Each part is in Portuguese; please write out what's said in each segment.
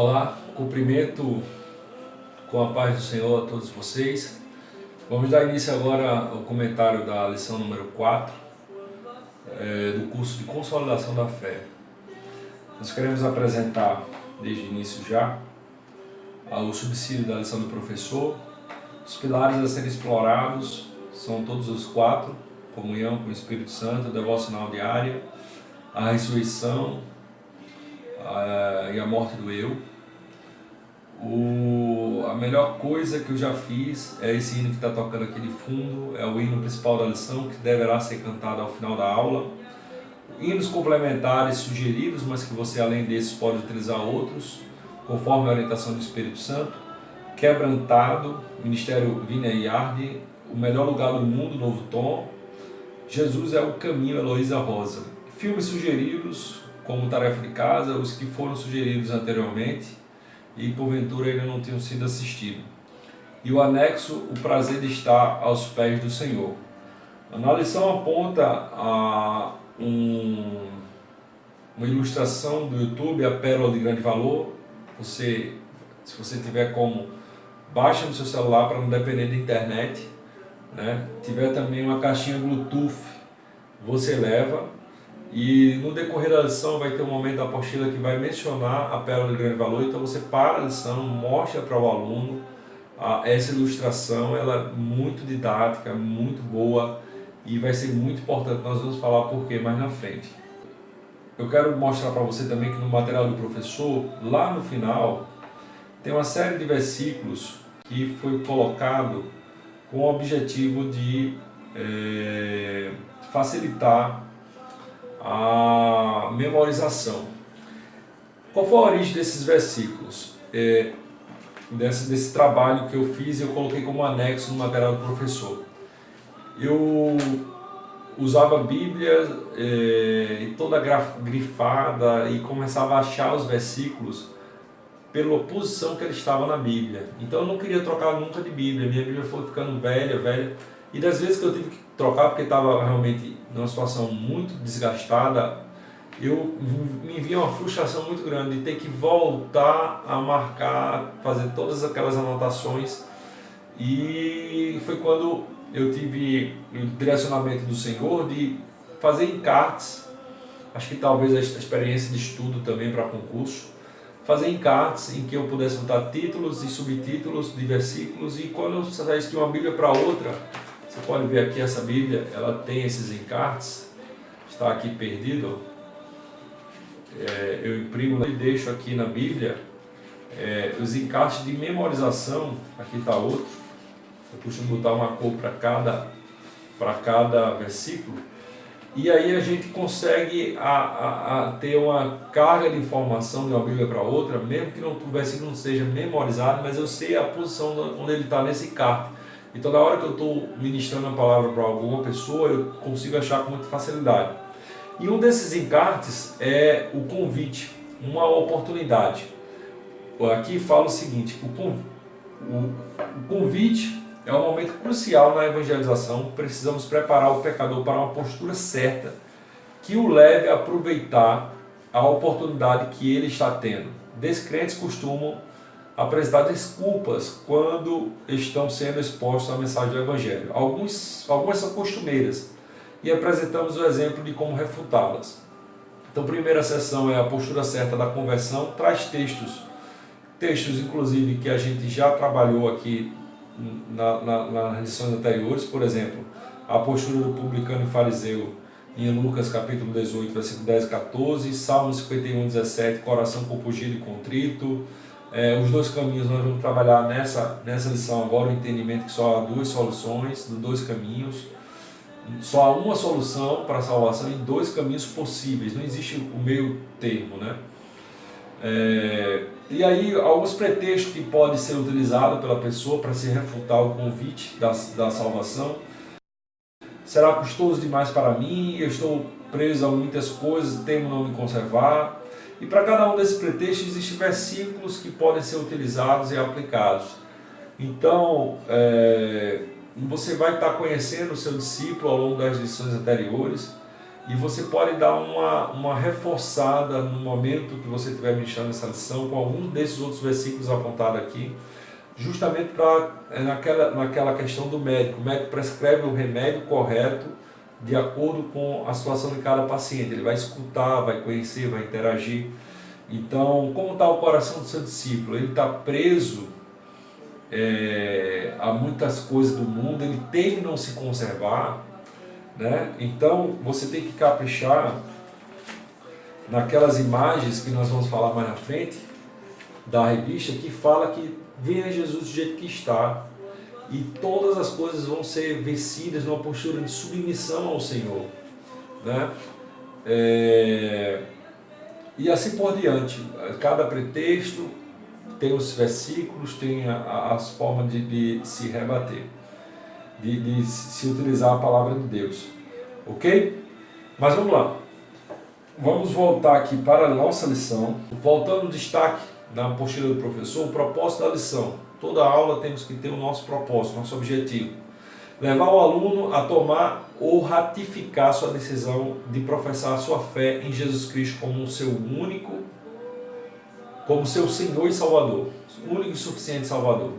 Olá, cumprimento com a paz do Senhor a todos vocês. Vamos dar início agora ao comentário da lição número 4 do curso de Consolidação da Fé. Nós queremos apresentar desde o início já o subsídio da lição do professor. Os pilares a serem explorados são todos os 4: comunhão com o Espírito Santo, devocional diária, a ressurreição e a morte do eu. A melhor coisa que eu já fiz é esse hino que está tocando aqui de fundo, é o hino principal da lição, que deverá ser cantado ao final da aula. Hinos complementares sugeridos, mas que você, além desses, pode utilizar outros, conforme a orientação do Espírito Santo. Quebrantado, Ministério Vina Yardi, O Melhor Lugar do Mundo, Novo Tom. Jesus é o Caminho, Heloísa Rosa. Filmes sugeridos, como tarefa de casa, os que foram sugeridos anteriormente e porventura ainda não tinham sido assistidos. E o anexo, O Prazer de Estar aos Pés do Senhor. Na lição aponta a uma ilustração do YouTube, a Pérola de Grande Valor. Se você tiver como, baixa no seu celular para não depender da internet, né? Tiver também uma caixinha Bluetooth, você leva. E no decorrer da lição vai ter um momento da apostila que vai mencionar a Pérola de Grande Valor. Então você para a lição, mostra para o aluno essa ilustração. Ela é muito didática, muito boa e vai ser muito importante. Nós vamos falar por quê mais na frente. Eu quero mostrar para você também que no material do professor, lá no final, tem uma série de versículos que foi colocado com o objetivo de facilitar a memorização. Qual foi a origem desses versículos? Desse trabalho que eu fiz, eu coloquei como anexo no material do professor. Eu usava a Bíblia toda grifada e começava a achar os versículos pela posição que ele estava na Bíblia. Então eu não queria trocar nunca de Bíblia. Minha Bíblia foi ficando velha. E das vezes que eu tive que trocar, porque estava realmente numa situação muito desgastada, me vinha uma frustração muito grande de ter que voltar a marcar, fazer todas aquelas anotações. E foi quando eu tive o direcionamento do Senhor de fazer encartes. Acho que talvez a experiência de estudo também para concurso, fazer encartes em que eu pudesse botar títulos e subtítulos de versículos, e quando eu saísse de uma Bíblia para outra, você pode ver aqui essa Bíblia, ela tem esses encartes, está aqui perdido. Eu imprimo e deixo aqui na Bíblia os encartes de memorização. Aqui está outro. Eu costumo botar uma cor para cada versículo. E aí a gente consegue ter uma carga de informação de uma Bíblia para outra, mesmo que o versículo não seja memorizado, mas eu sei a posição onde ele está nesse encarte. Então, na hora que eu estou ministrando a palavra para alguma pessoa, eu consigo achar com muita facilidade. E um desses encartes é o convite, uma oportunidade. Aqui fala o seguinte: o convite é um momento crucial na evangelização. Precisamos preparar o pecador para uma postura certa que o leve a aproveitar a oportunidade que ele está tendo. Descrentes costumam apresentar desculpas quando estão sendo expostos à mensagem do Evangelho. Algumas são costumeiras e apresentamos o exemplo de como refutá-las. Então, a primeira sessão é a postura certa da conversão. Traz textos inclusive que a gente já trabalhou aqui nas lições anteriores. Por exemplo, a postura do publicano e fariseu em Lucas capítulo 18, versículo 10 e 14, Salmo 51, 17, coração compungido e contrito. Os dois caminhos, nós vamos trabalhar nessa lição agora o entendimento que só há duas soluções, dois caminhos. Só há uma solução para a salvação e dois caminhos possíveis, não existe o meio termo, né? E aí alguns pretextos que podem ser utilizados pela pessoa para se refutar o convite da salvação. Será custoso demais para mim? Eu estou preso a muitas coisas, temo não me conservar. E para cada um desses pretextos existem versículos que podem ser utilizados e aplicados. Então, você vai estar conhecendo o seu discípulo ao longo das lições anteriores e você pode dar uma reforçada no momento que você estiver ministrando essa lição com alguns desses outros versículos apontados aqui, justamente para naquela questão do médico. O médico prescreve o remédio correto de acordo com a situação de cada paciente. Ele vai escutar, vai conhecer, vai interagir. Então, como está o coração do seu discípulo? Ele está preso a muitas coisas do mundo, ele teme não se conservar, né? Então, você tem que caprichar naquelas imagens que nós vamos falar mais na frente da revista, que fala que venha Jesus do jeito que está, e todas as coisas vão ser vencidas numa postura de submissão ao Senhor, né? E assim por diante. Cada pretexto tem os versículos, tem as formas de se rebater, de se utilizar a palavra de Deus, ok? Mas vamos lá, vamos voltar aqui para a nossa lição, voltando ao destaque da apostila do professor, o propósito da lição. Toda aula temos que ter o nosso propósito, nosso objetivo: levar o aluno a tomar ou ratificar sua decisão de professar a sua fé em Jesus Cristo como seu único, como seu Senhor e Salvador, único e suficiente Salvador.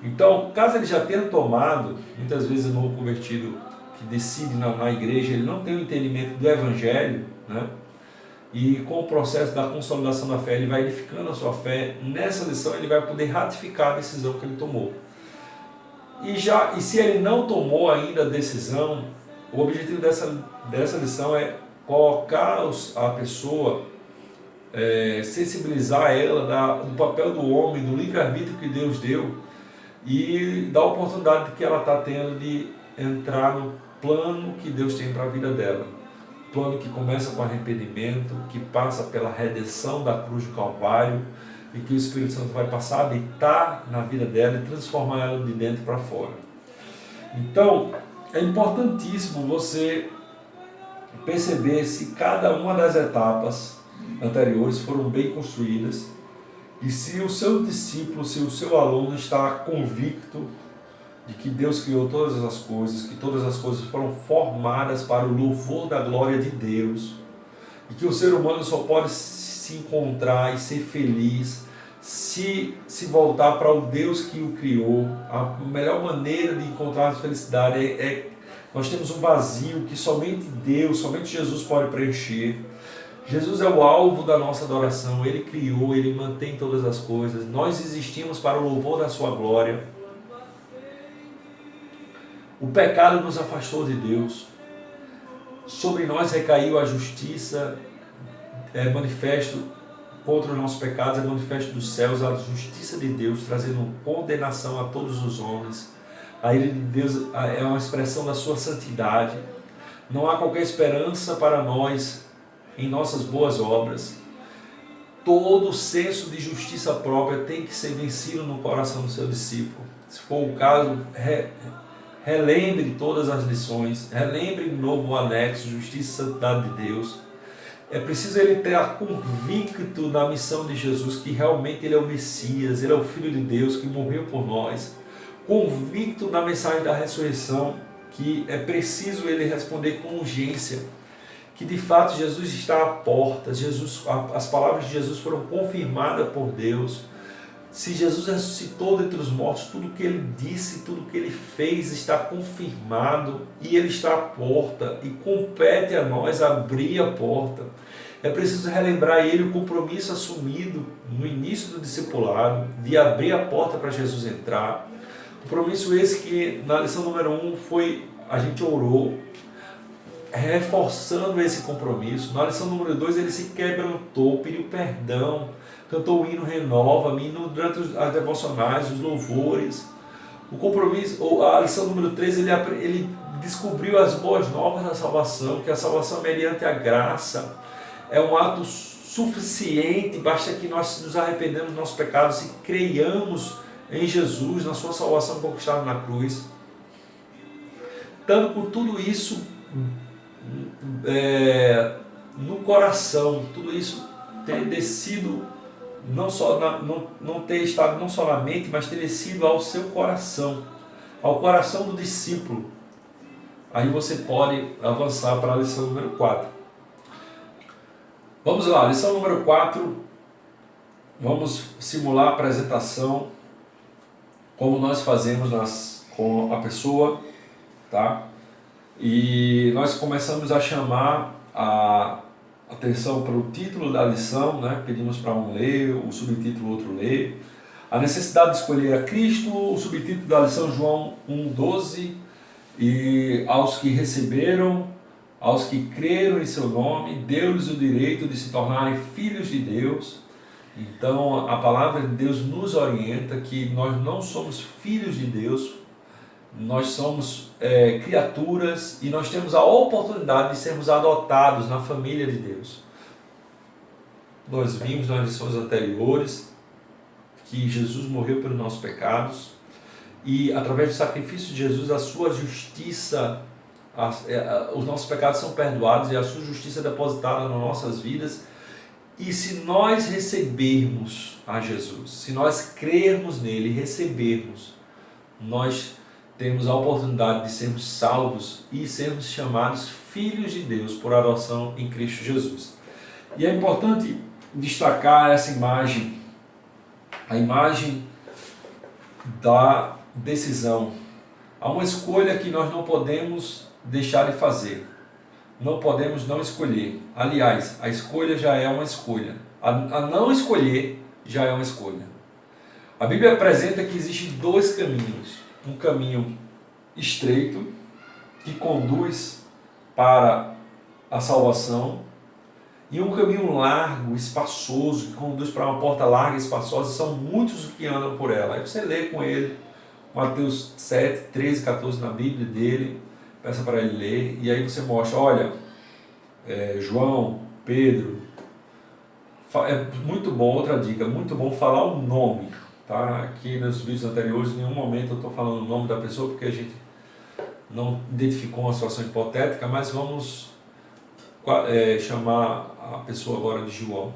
Então, caso ele já tenha tomado, muitas vezes o novo convertido que decide na igreja, ele não tem o entendimento do Evangelho, né? E com o processo da consolidação da fé, ele vai edificando a sua fé. Nessa lição ele vai poder ratificar a decisão que ele tomou. E se ele não tomou ainda a decisão, o objetivo dessa lição é colocar a pessoa, sensibilizar ela do papel do homem, do livre-arbítrio que Deus deu, e da oportunidade que ela está tendo de entrar no plano que Deus tem para a vida dela. Plano que começa com arrependimento, que passa pela redenção da cruz do Calvário, e que o Espírito Santo vai passar a habitar na vida dela e transformar ela de dentro para fora. Então, é importantíssimo você perceber se cada uma das etapas anteriores foram bem construídas, e se o seu discípulo, se o seu aluno está convicto de que Deus criou todas as coisas, que todas as coisas foram formadas para o louvor da glória de Deus, e que o ser humano só pode se encontrar e ser feliz se voltar para o Deus que o criou. A melhor maneira de encontrar a felicidade nós temos um vazio que somente Deus, somente Jesus pode preencher. Jesus é o alvo da nossa adoração, Ele criou, Ele mantém todas as coisas, nós existimos para o louvor da sua glória. O pecado nos afastou de Deus, sobre nós recaiu a justiça, manifesto contra os nossos pecados, é manifesto dos céus a justiça de Deus, trazendo condenação a todos os homens. A ira de Deus é uma expressão da sua santidade. Não há qualquer esperança para nós em nossas boas obras. Todo senso de justiça própria tem que ser vencido no coração do seu discípulo. Se for o caso, relembre todas as lições, relembre de novo o anexo, justiça e santidade de Deus. É preciso ele ter convicto da missão de Jesus, que realmente ele é o Messias, ele é o Filho de Deus que morreu por nós. Convicto da mensagem da ressurreição, que é preciso ele responder com urgência, que de fato Jesus está à porta, as palavras de Jesus foram confirmadas por Deus. Se Jesus ressuscitou dentre os mortos, tudo que ele disse, tudo que ele fez está confirmado, e ele está à porta, e compete a nós abrir a porta. É preciso relembrar a ele o compromisso assumido no início do discipulado, de abrir a porta para Jesus entrar. Compromisso esse que na lição número 1 a gente orou, reforçando esse compromisso. Na lição número 2 ele se quebrantou, pediu perdão, cantou o hino Renova-me, durante as devocionais, os louvores. O compromisso, a lição número 3, ele descobriu as boas novas da salvação, que a salvação mediante a graça é um ato suficiente, basta que nós nos arrependemos dos nossos pecados e creiamos em Jesus, na sua salvação conquistada na cruz. Tanto por tudo isso no coração, tudo isso ter descido, não ter estado não só na mente, mas ter descido ao seu coração, ao coração do discípulo, Aí você pode avançar para a lição número 4. Vamos lá, lição número 4. Vamos simular a apresentação como nós fazemos com a pessoa, tá? E nós começamos a chamar a atenção para o título da lição, né? Pedimos para um ler, o subtítulo outro ler. A necessidade de escolher a Cristo, o subtítulo da lição João 1,12. E aos que receberam, aos que creram em seu nome, deu-lhes o direito de se tornarem filhos de Deus. Então a palavra de Deus nos orienta que nós não somos filhos de Deus, nós somos criaturas e nós temos a oportunidade de sermos adotados na família de Deus. Nós vimos nas lições anteriores que Jesus morreu pelos nossos pecados e através do sacrifício de Jesus a sua justiça, os nossos pecados são perdoados e a sua justiça é depositada nas nossas vidas. E se nós recebermos a Jesus, se nós crermos nele e recebermos, nós temos a oportunidade de sermos salvos e sermos chamados filhos de Deus por adoção em Cristo Jesus. E é importante destacar essa imagem, a imagem da decisão. Há uma escolha que nós não podemos deixar de fazer. Não podemos não escolher. Aliás, a escolha já é uma escolha. A não escolher já é uma escolha. A Bíblia apresenta que existem dois caminhos. Um caminho estreito, que conduz para a salvação, e um caminho largo, espaçoso, que conduz para uma porta larga e espaçosa. São muitos que andam por ela. Aí você lê com ele Mateus 7, 13, 14 na Bíblia dele, peça para ele ler, e aí você mostra, olha, João, Pedro, é muito bom, outra dica, muito bom falar o nome, tá? Aqui nos vídeos anteriores, em nenhum momento eu estou falando o nome da pessoa, porque a gente não identificou uma situação hipotética, mas vamos chamar a pessoa agora de João.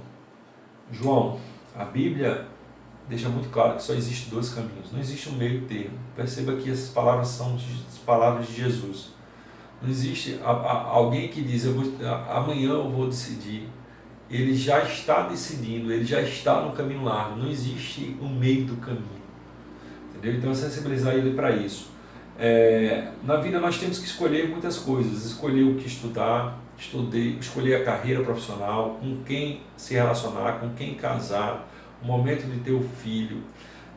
João, a Bíblia deixa muito claro que só existe dois caminhos, não existe um meio termo. Perceba que essas palavras são as palavras de Jesus. Não existe alguém que diz, amanhã eu vou decidir. Ele já está decidindo, ele já está no caminho largo, não existe um meio do caminho. Entendeu? Então é sensibilizar ele para isso. Na vida nós temos que escolher muitas coisas, escolher o que estudar, escolher a carreira profissional, com quem se relacionar, com quem casar, o momento de ter o filho.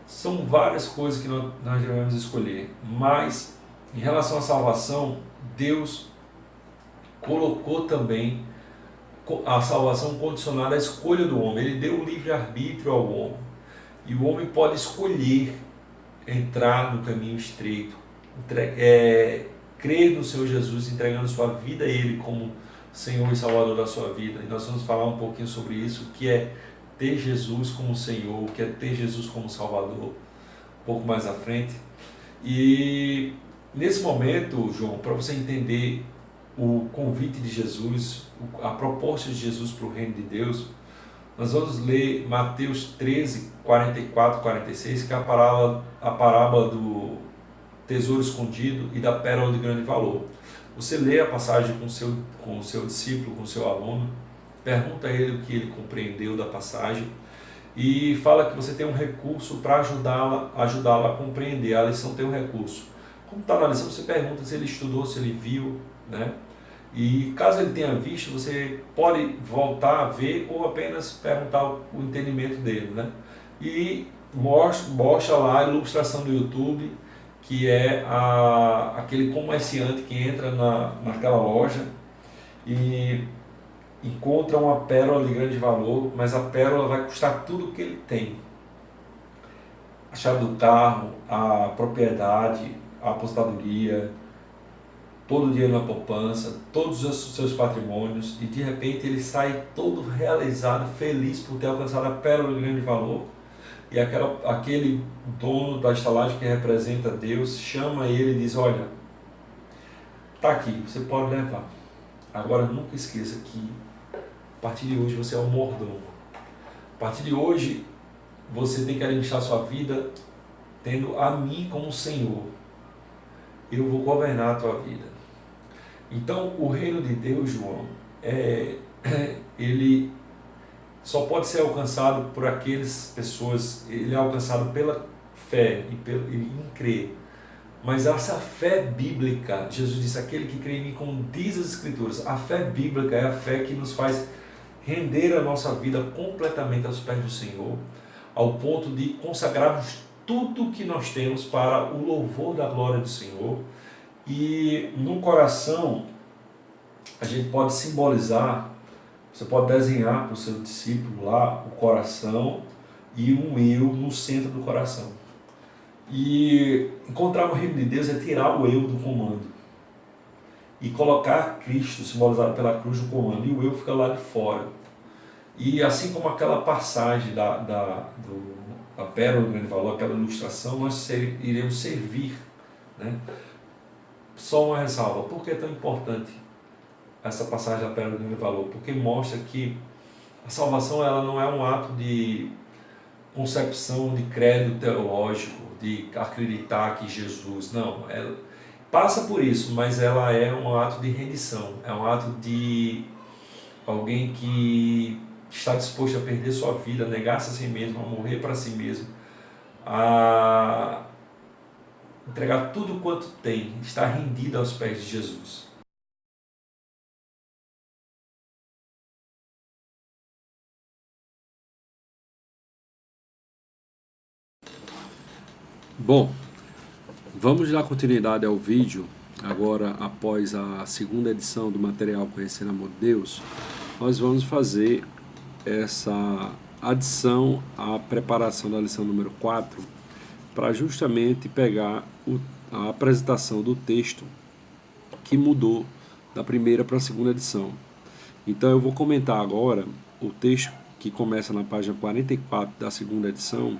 São várias coisas que nós devemos escolher, mas em relação à salvação, Deus colocou também a salvação condicionada à escolha do homem. Ele deu o livre-arbítrio ao homem, e o homem pode escolher entrar no caminho estreito, crer no Senhor Jesus, entregando sua vida a Ele como Senhor e Salvador da sua vida. E nós vamos falar um pouquinho sobre isso, que é ter Jesus como Senhor, que é ter Jesus como Salvador, um pouco mais à frente. E nesse momento, João, para você entender o convite de Jesus, a proposta de Jesus para o reino de Deus, nós vamos ler Mateus 13, 44, 46, que é a parábola do tesouro escondido e da pérola de grande valor. Você lê a passagem com o seu discípulo, com o seu aluno, pergunta a ele o que ele compreendeu da passagem e fala que você tem um recurso para ajudá-la a compreender. A lição tem um recurso. Como está na lição, você pergunta se ele estudou, se ele viu, né? E caso ele tenha visto, você pode voltar a ver ou apenas perguntar o entendimento dele, né? E mostra lá a ilustração do YouTube, que é aquele comerciante que entra naquela loja e encontra uma pérola de grande valor, mas a pérola vai custar tudo o que ele tem. A chave do carro, a propriedade, a aposentadoria, todo o dinheiro na poupança, todos os seus patrimônios, e de repente ele sai todo realizado, feliz por ter alcançado a pérola de grande valor. E aquele dono da estalagem que representa Deus chama ele e diz, olha, está aqui, você pode levar. Agora nunca esqueça que a partir de hoje você é um mordomo. A partir de hoje você tem que administrar sua vida tendo a mim como Senhor. Eu vou governar a tua vida. Então, o reino de Deus, João, ele só pode ser alcançado por aquelas pessoas, ele é alcançado pela fé e em crer. Mas essa fé bíblica, Jesus disse, aquele que crê em mim, como diz as Escrituras, a fé bíblica é a fé que nos faz render a nossa vida completamente aos pés do Senhor, ao ponto de consagrarmos tudo que nós temos para o louvor da glória do Senhor. E no coração, a gente pode simbolizar, você pode desenhar para o seu discípulo lá o coração e um eu no centro do coração. E encontrar o reino de Deus é tirar o eu do comando e colocar Cristo, simbolizado pela cruz, no comando, e o eu fica lá de fora. E assim como aquela passagem da Pérola do Grande Valor, aquela ilustração, nós iremos servir, né? Só uma ressalva, por que é tão importante essa passagem da Pérola do Grande Valor? Porque mostra que a salvação ela não é um ato de concepção de credo teológico, de acreditar que Jesus, não, ela passa por isso, mas ela é um ato de rendição, é um ato de alguém que está disposto a perder sua vida, a negar-se a si mesmo, a morrer para si mesmo, a entregar tudo quanto tem, estar rendido aos pés de Jesus. Bom, vamos dar continuidade ao vídeo. Agora, após a segunda edição do material Conhecendo o Amor de Deus, nós vamos fazer essa adição à preparação da lição número 4 para justamente pegar a apresentação do texto que mudou da primeira para a segunda edição. Então eu vou comentar agora o texto que começa na página 44 da segunda edição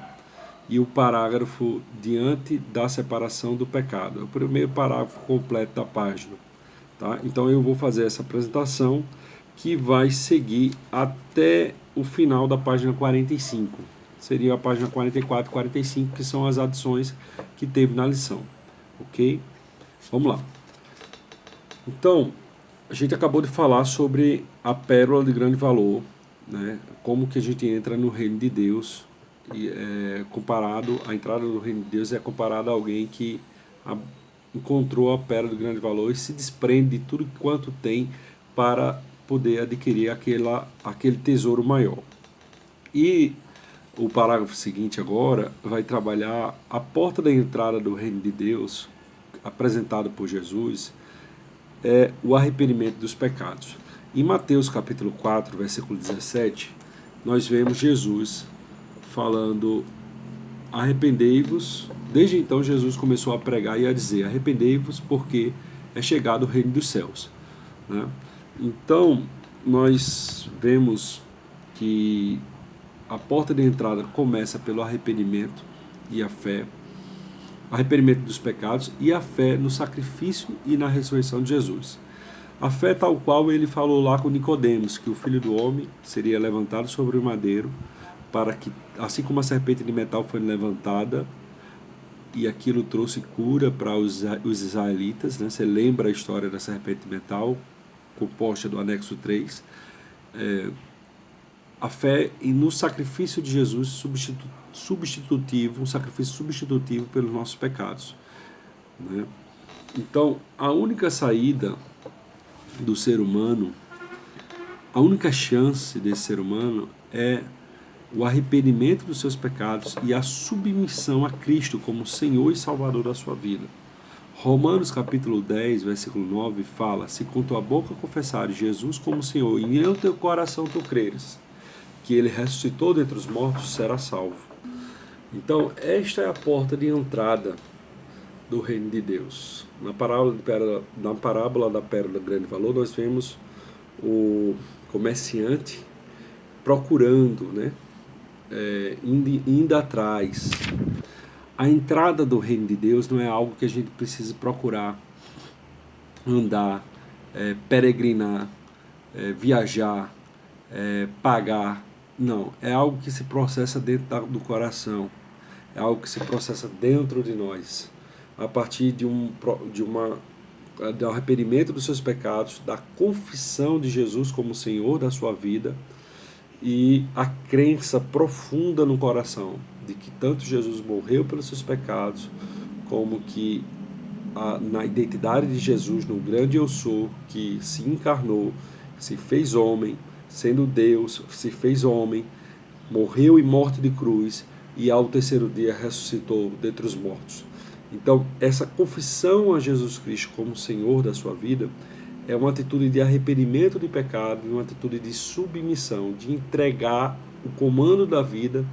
e o parágrafo diante da separação do pecado. É o primeiro parágrafo completo da página. Tá? Então eu vou fazer essa apresentação que vai seguir até o final da página 45. Seria a página 44 e 45, que são as adições que teve na lição. Ok? Vamos lá. Então, a gente acabou de falar sobre a pérola de grande valor, né? Como que a gente entra no reino de Deus, e a entrada do reino de Deus é comparada a alguém que encontrou a pérola de grande valor e se desprende de tudo quanto tem para poder adquirir aquele tesouro maior. E o parágrafo seguinte agora vai trabalhar a porta da entrada do reino de Deus, apresentado por Jesus, é o arrependimento dos pecados. Em Mateus capítulo 4, versículo 17, nós vemos Jesus falando: arrependei-vos. Desde então Jesus começou a pregar e a dizer: arrependei-vos, porque é chegado o reino dos céus, né? Então nós vemos que a porta de entrada começa pelo arrependimento e a fé, arrependimento dos pecados e a fé no sacrifício e na ressurreição de Jesus. A fé tal qual ele falou lá com Nicodemos, que o Filho do Homem seria levantado sobre o madeiro, para que, assim como a serpente de metal foi levantada, e aquilo trouxe cura para os israelitas, né? Você lembra a história da serpente de metal, composta do anexo 3. A fé no sacrifício de Jesus substitutivo, um sacrifício substitutivo pelos nossos pecados, né? Então, a única saída do ser humano, a única chance desse ser humano é o arrependimento dos seus pecados e a submissão a Cristo como Senhor e Salvador da sua vida. Romanos capítulo 10, versículo 9 fala: se com tua boca confessares Jesus como Senhor e em teu coração tu creres que Ele ressuscitou dentre os mortos, será salvo. Então, esta é a porta de entrada do reino de Deus. Na parábola da pérola de grande valor, nós vemos o comerciante procurando, né? Indo atrás. A entrada do reino de Deus não é algo que a gente precisa procurar, andar, peregrinar, viajar, pagar. Não, é algo que se processa dentro do coração, é algo que se processa dentro de nós, a partir de uma do arrependimento dos seus pecados, da confissão de Jesus como Senhor da sua vida e a crença profunda no coração de que tanto Jesus morreu pelos seus pecados, como que na identidade de Jesus, no grande eu sou, que se encarnou, se fez homem, sendo Deus, se fez homem, morreu em morte de cruz e ao terceiro dia ressuscitou dentre os mortos. Então, essa confissão a Jesus Cristo como Senhor da sua vida é uma atitude de arrependimento de pecado, uma atitude de submissão, de entregar o comando da vida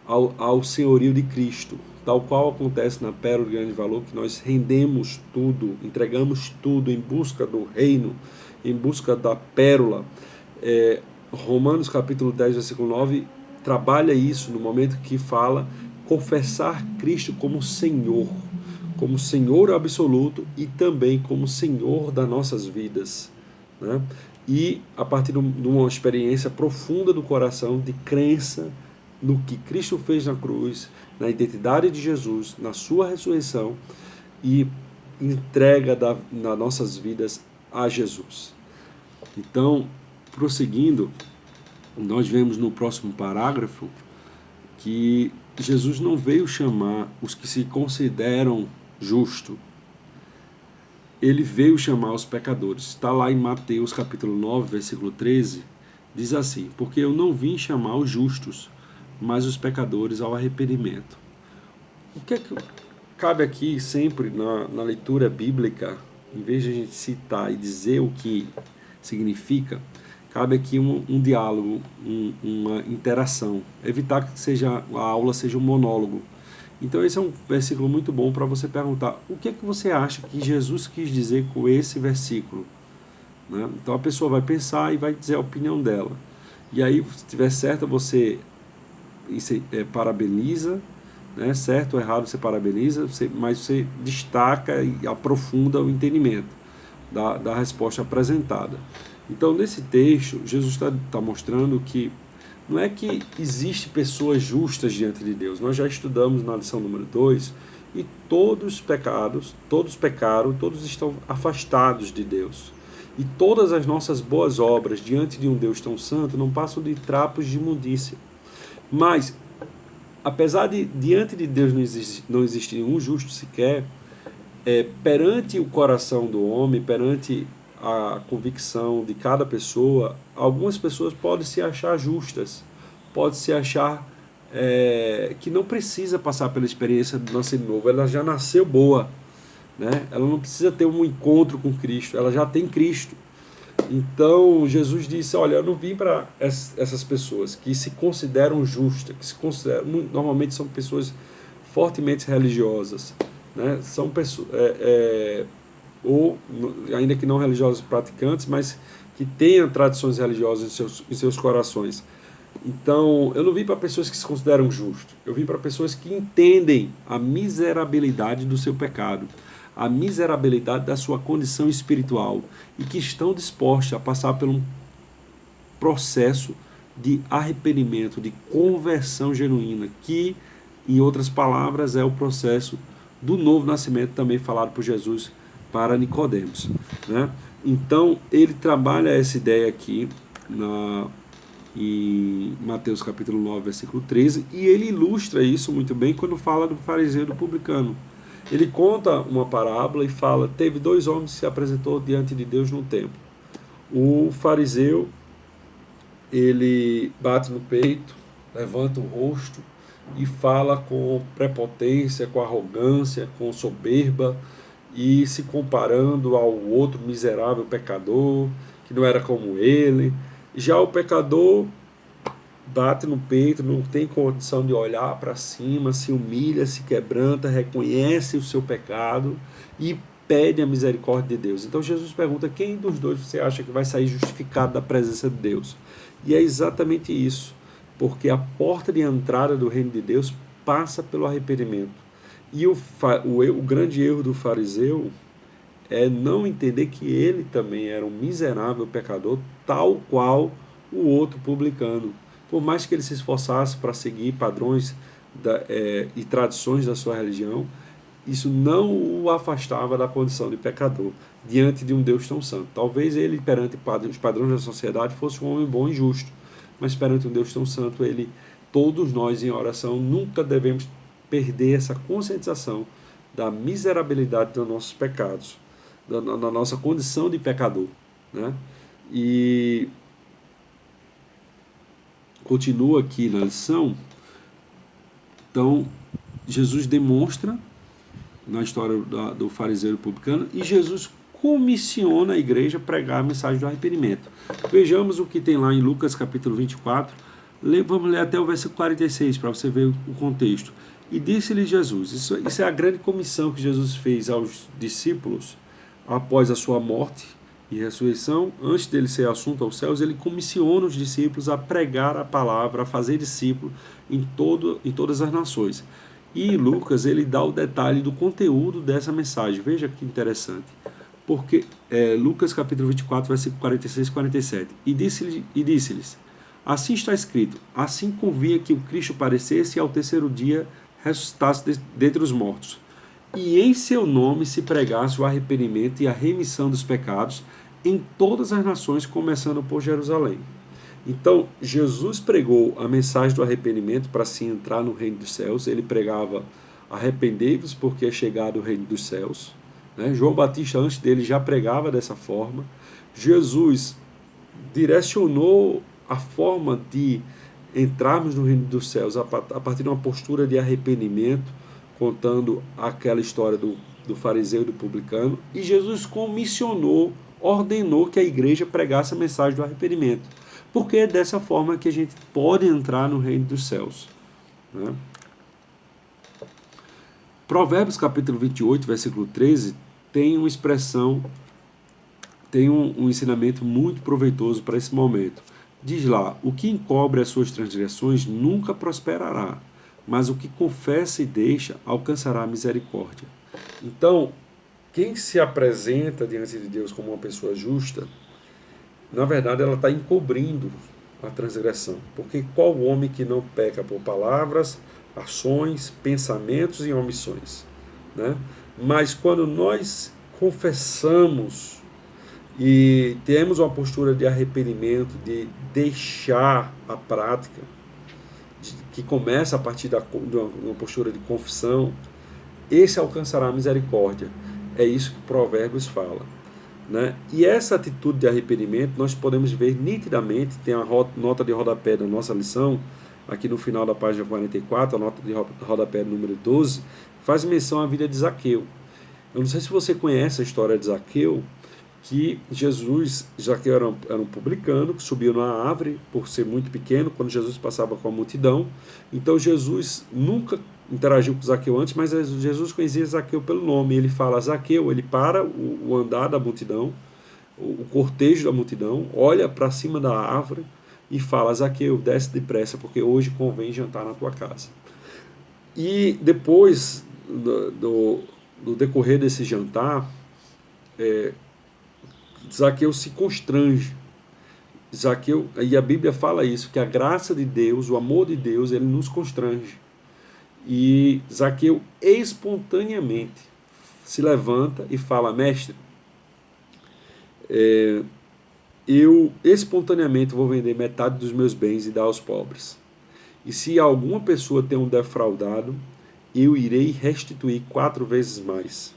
ao senhorio de Cristo, tal qual acontece na Pérola de Grande Valor, que nós rendemos tudo, entregamos tudo em busca do reino, em busca da pérola. Romanos capítulo 10, versículo 9, trabalha isso no momento que fala confessar Cristo como Senhor absoluto e também como Senhor das nossas vidas, né? E a partir de uma experiência profunda do coração, de crença no que Cristo fez na cruz, na identidade de Jesus, na sua ressurreição e entrega das nossas vidas a Jesus. Então, prosseguindo, nós vemos no próximo parágrafo que Jesus não veio chamar os que se consideram justos. Ele veio chamar os pecadores. Está lá em Mateus capítulo 9, versículo 13, diz assim: porque eu não vim chamar os justos, mas os pecadores ao arrependimento. O que é que cabe aqui sempre na leitura bíblica, em vez de a gente citar e dizer o que significa, cabe aqui um diálogo, uma interação, evitar que a aula seja um monólogo. Então esse é um versículo muito bom para você perguntar o que é que você acha que Jesus quis dizer com esse versículo, né? Então a pessoa vai pensar e vai dizer a opinião dela. E aí, se estiver certo, você parabeniza, né? Certo ou errado você parabeniza, mas você destaca e aprofunda o entendimento da resposta apresentada. Então, nesse texto, Jesus está mostrando que não é que existe pessoas justas diante de Deus. Nós já estudamos na lição número 2, e todos pecaram, todos estão afastados de Deus. E todas as nossas boas obras diante de um Deus tão santo não passam de trapos de imundícia. Mas, apesar de diante de Deus não existir nenhum justo sequer, perante o coração do homem, perante a convicção de cada pessoa, algumas pessoas podem se achar justas, podem se achar que não precisa passar pela experiência do nascer de novo, ela já nasceu boa, né? Ela não precisa ter um encontro com Cristo, ela já tem Cristo. Então Jesus disse: olha, eu não vim para essas pessoas que se consideram justas, normalmente são pessoas fortemente religiosas, né? São pessoas ou ainda que não religiosos praticantes, mas que tenham tradições religiosas em seus corações. Então, eu não vim para pessoas que se consideram justos, eu vim para pessoas que entendem a miserabilidade do seu pecado, a miserabilidade da sua condição espiritual e que estão dispostos a passar por um processo de arrependimento, de conversão genuína, que, em outras palavras, é o processo do novo nascimento, também falado por Jesus para Nicodemos, né? Então ele trabalha essa ideia aqui em Mateus capítulo 9, versículo 13, e ele ilustra isso muito bem quando fala do fariseu e do publicano. Ele conta uma parábola e fala: teve 2 homens que se apresentou diante de Deus num templo. O fariseu, ele bate no peito, levanta o rosto e fala com prepotência, com arrogância, com soberba, e se comparando ao outro miserável pecador, que não era como ele. Já o pecador bate no peito, não tem condição de olhar para cima, se humilha, se quebranta, reconhece o seu pecado e pede a misericórdia de Deus. Então Jesus pergunta: quem dos dois você acha que vai sair justificado da presença de Deus? E é exatamente isso, porque a porta de entrada do reino de Deus passa pelo arrependimento. E o grande erro do fariseu é não entender que ele também era um miserável pecador, tal qual o outro publicano. Por mais que ele se esforçasse para seguir padrões e tradições da sua religião, isso não o afastava da condição de pecador diante de um Deus tão santo. Talvez ele, perante os padrões da sociedade, fosse um homem bom e justo, mas perante um Deus tão santo, todos nós em oração nunca devemos perder essa conscientização da miserabilidade dos nossos pecados, da nossa condição de pecador, né? E continua aqui na lição. Então, Jesus demonstra na história do fariseu e publicano, e Jesus comissiona a igreja a pregar a mensagem do arrependimento. Vejamos o que tem lá em Lucas capítulo 24, vamos ler até o versículo 46 para você ver o contexto. E disse-lhe Jesus, isso é a grande comissão que Jesus fez aos discípulos após a sua morte e ressurreição. Antes dele ser assunto aos céus, ele comissiona os discípulos a pregar a palavra, a fazer discípulo em todas as nações. E Lucas, ele dá o detalhe do conteúdo dessa mensagem. Veja que interessante. Porque Lucas capítulo 24, versículo 46 e 47. E disse-lhes, assim está escrito, assim convinha que o Cristo parecesse e ao terceiro dia ressuscitasse dentre os mortos. E em seu nome se pregasse o arrependimento e a remissão dos pecados em todas as nações, começando por Jerusalém. Então, Jesus pregou a mensagem do arrependimento para se entrar no reino dos céus. Ele pregava, arrependei-vos porque é chegado o reino dos céus. Né? João Batista, antes dele, já pregava dessa forma. Jesus direcionou a forma de entrarmos no reino dos céus a partir de uma postura de arrependimento, contando aquela história do fariseu e do publicano. E Jesus comissionou, ordenou que a igreja pregasse a mensagem do arrependimento. Porque é dessa forma que a gente pode entrar no reino dos céus. Né? Provérbios capítulo 28, versículo 13, tem uma expressão, tem um ensinamento muito proveitoso para esse momento. Diz lá, o que encobre as suas transgressões nunca prosperará, mas o que confessa e deixa alcançará a misericórdia. Então, quem se apresenta diante de Deus como uma pessoa justa, na verdade ela está encobrindo a transgressão. Porque qual homem que não peca por palavras, ações, pensamentos e omissões? Né? Mas quando nós confessamos e temos uma postura de arrependimento, de deixar a prática, que começa a partir de uma postura de confissão, esse alcançará a misericórdia. É isso que Provérbios fala. Né? E essa atitude de arrependimento nós podemos ver nitidamente, tem a nota de rodapé da nossa lição, aqui no final da página 44, a nota de rodapé número 12, faz menção à vida de Zaqueu. Eu não sei se você conhece a história de Zaqueu, que Zaqueu era um publicano que subiu numa árvore por ser muito pequeno, quando Jesus passava com a multidão. Então Jesus nunca interagiu com Zaqueu antes, mas Jesus conhecia Zaqueu pelo nome. Ele fala Zaqueu, ele para o andar da multidão, o cortejo da multidão, olha para cima da árvore e fala, Zaqueu, desce depressa, porque hoje convém jantar na tua casa. E depois do decorrer desse jantar, Zaqueu se constrange. Zaqueu, e a Bíblia fala isso, que a graça de Deus, o amor de Deus, ele nos constrange. E Zaqueu espontaneamente se levanta e fala, mestre, eu espontaneamente vou vender metade dos meus bens e dar aos pobres. E se alguma pessoa tem um defraudado, eu irei restituir 4 vezes mais.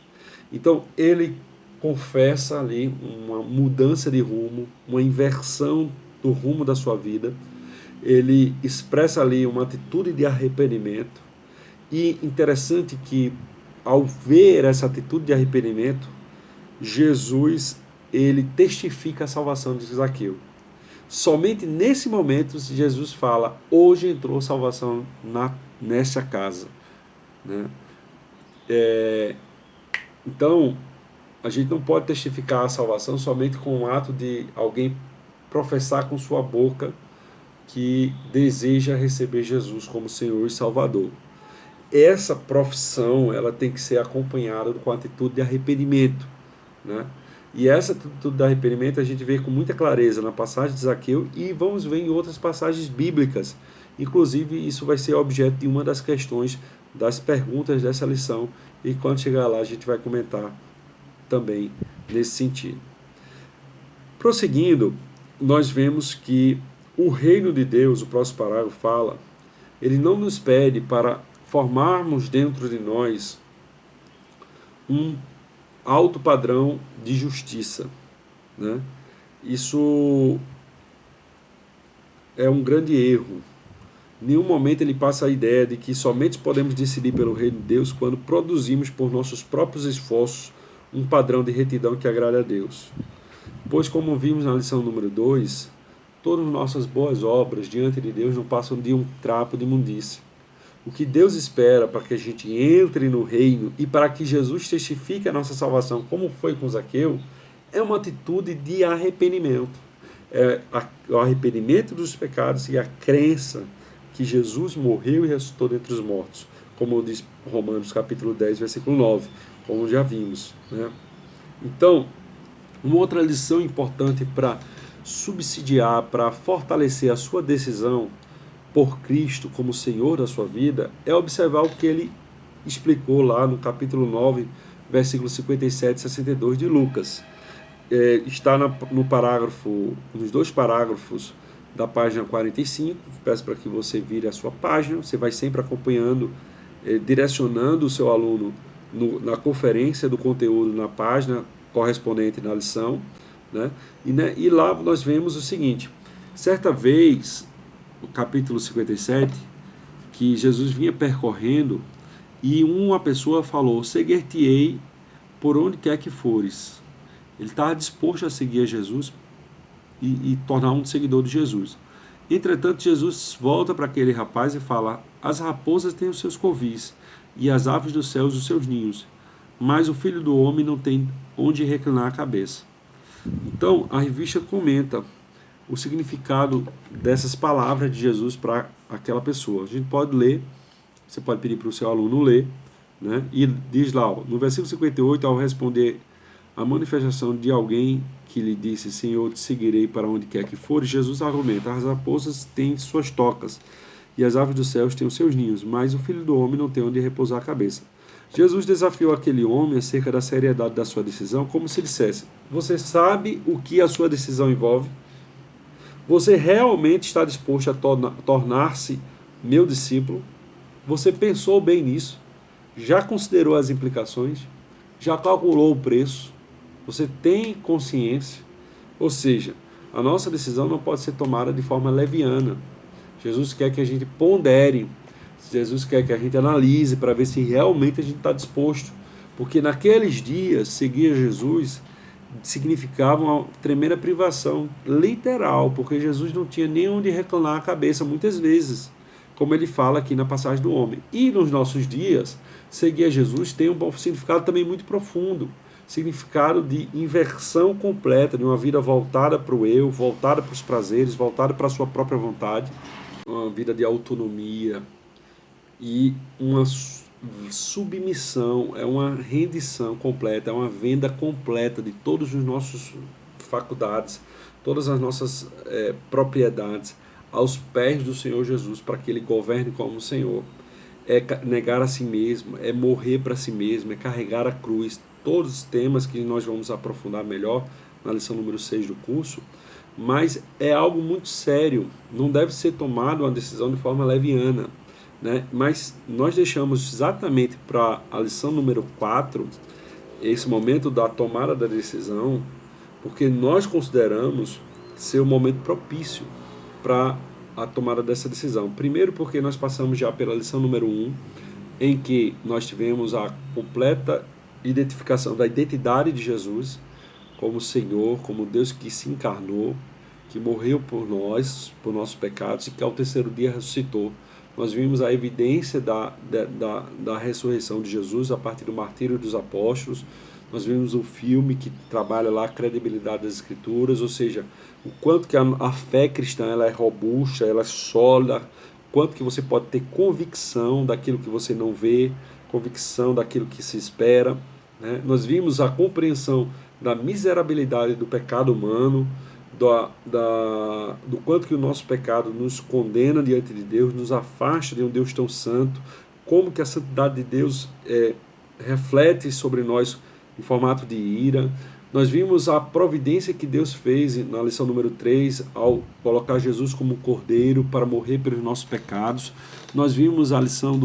Então ele confessa ali uma mudança de rumo, uma inversão do rumo da sua vida. Ele expressa ali uma atitude de arrependimento. E interessante que, ao ver essa atitude de arrependimento, Jesus, ele testifica a salvação de Zaqueu. Somente nesse momento, Jesus fala, hoje entrou salvação nessa casa. Né? Então, a gente não pode testificar a salvação somente com o ato de alguém professar com sua boca que deseja receber Jesus como Senhor e Salvador. Essa profissão, ela tem que ser acompanhada com a atitude de arrependimento. Né? E essa atitude de arrependimento a gente vê com muita clareza na passagem de Zaqueu e vamos ver em outras passagens bíblicas Inclusive, isso vai ser objeto de uma das questões das perguntas dessa lição, e quando chegar lá a gente vai comentar também nesse sentido. Prosseguindo, nós vemos que o reino de Deus, o próximo parágrafo fala, ele não nos pede para formarmos dentro de nós um alto padrão de justiça, né? Isso é um grande erro. Em nenhum momento ele passa a ideia de que somente podemos decidir pelo reino de Deus quando produzimos por nossos próprios esforços um padrão de retidão que agrade a Deus. Pois, como vimos na lição número 2, todas as nossas boas obras diante de Deus não passam de um trapo de imundície. O que Deus espera para que a gente entre no reino e para que Jesus testifique a nossa salvação, como foi com Zaqueu, é uma atitude de arrependimento. É o arrependimento dos pecados e a crença que Jesus morreu e ressuscitou dentre os mortos, como diz Romanos capítulo 10, versículo 9, como já vimos, né? Então, uma outra lição importante para subsidiar, para fortalecer a sua decisão por Cristo como Senhor da sua vida, é observar o que ele explicou lá no capítulo 9, versículos 57 e 62 de Lucas. Está no parágrafo, nos dois parágrafos da página 45, peço para que você vire a sua página, você vai sempre acompanhando, direcionando o seu aluno na conferência do conteúdo na página correspondente na lição, né? E lá nós vemos o seguinte, certa vez, no capítulo 57, que Jesus vinha percorrendo e uma pessoa falou, seguir-te-ei por onde quer que fores. Ele estava disposto a seguir a Jesus e tornar um seguidor de Jesus. Entretanto, Jesus volta para aquele rapaz e fala, as raposas têm os seus covis e as aves dos céus os seus ninhos, mas o Filho do Homem não tem onde reclinar a cabeça. Então, a revista comenta o significado dessas palavras de Jesus para aquela pessoa. A gente pode ler, você pode pedir para o seu aluno ler, né? E diz lá, no versículo 58, ao responder a manifestação de alguém que lhe disse, Senhor, te seguirei para onde quer que for, Jesus argumenta, as raposas têm suas tocas e as aves dos céus têm os seus ninhos, mas o Filho do Homem não tem onde repousar a cabeça. Jesus desafiou aquele homem acerca da seriedade da sua decisão, como se dissesse, você sabe o que a sua decisão envolve? Você realmente está disposto a tornar-se meu discípulo? Você pensou bem nisso? Já considerou as implicações? Já calculou o preço? Você tem consciência? Ou seja, a nossa decisão não pode ser tomada de forma leviana. Jesus quer que a gente pondere, Jesus quer que a gente analise para ver se realmente a gente está disposto. Porque naqueles dias, seguir Jesus significava uma tremenda privação, literal, porque Jesus não tinha nem onde reclinar a cabeça muitas vezes, como ele fala aqui na passagem do homem. E nos nossos dias, seguir a Jesus tem um significado também muito profundo, significado de inversão completa, de uma vida voltada para o eu, voltada para os prazeres, voltada para a sua própria vontade, uma vida de autonomia e uma submissão, é uma rendição completa, é uma venda completa de todos os nossos faculdades, todas as nossas propriedades aos pés do Senhor Jesus, para que Ele governe como Senhor. É negar a si mesmo, é morrer para si mesmo, é carregar a cruz, todos os temas que nós vamos aprofundar melhor na lição número 6 do curso, mas é algo muito sério, não deve ser tomado uma decisão de forma leviana, né? Mas nós deixamos exatamente para a lição número 4, esse momento da tomada da decisão, porque nós consideramos ser o momento propício para a tomada dessa decisão. Primeiro porque nós passamos já pela lição número 1, em que nós tivemos a completa identificação da identidade de Jesus como Senhor, como Deus que se encarnou, que morreu por nós, por nossos pecados, e que ao terceiro dia ressuscitou. Nós vimos a evidência da ressurreição de Jesus a partir do martírio dos apóstolos. Nós vimos o filme que trabalha lá a credibilidade das Escrituras, ou seja, o quanto que a fé cristã ela é robusta, ela é sólida, quanto que você pode ter convicção daquilo que você não vê, convicção daquilo que se espera, né? Nós vimos a compreensão da miserabilidade do pecado humano, do quanto que o nosso pecado nos condena diante de Deus, nos afasta de um Deus tão santo, como que a santidade de Deus reflete sobre nós em formato de ira. Nós vimos a providência que Deus fez na lição número 3, ao colocar Jesus como cordeiro para morrer pelos nossos pecados. Nós vimos a lição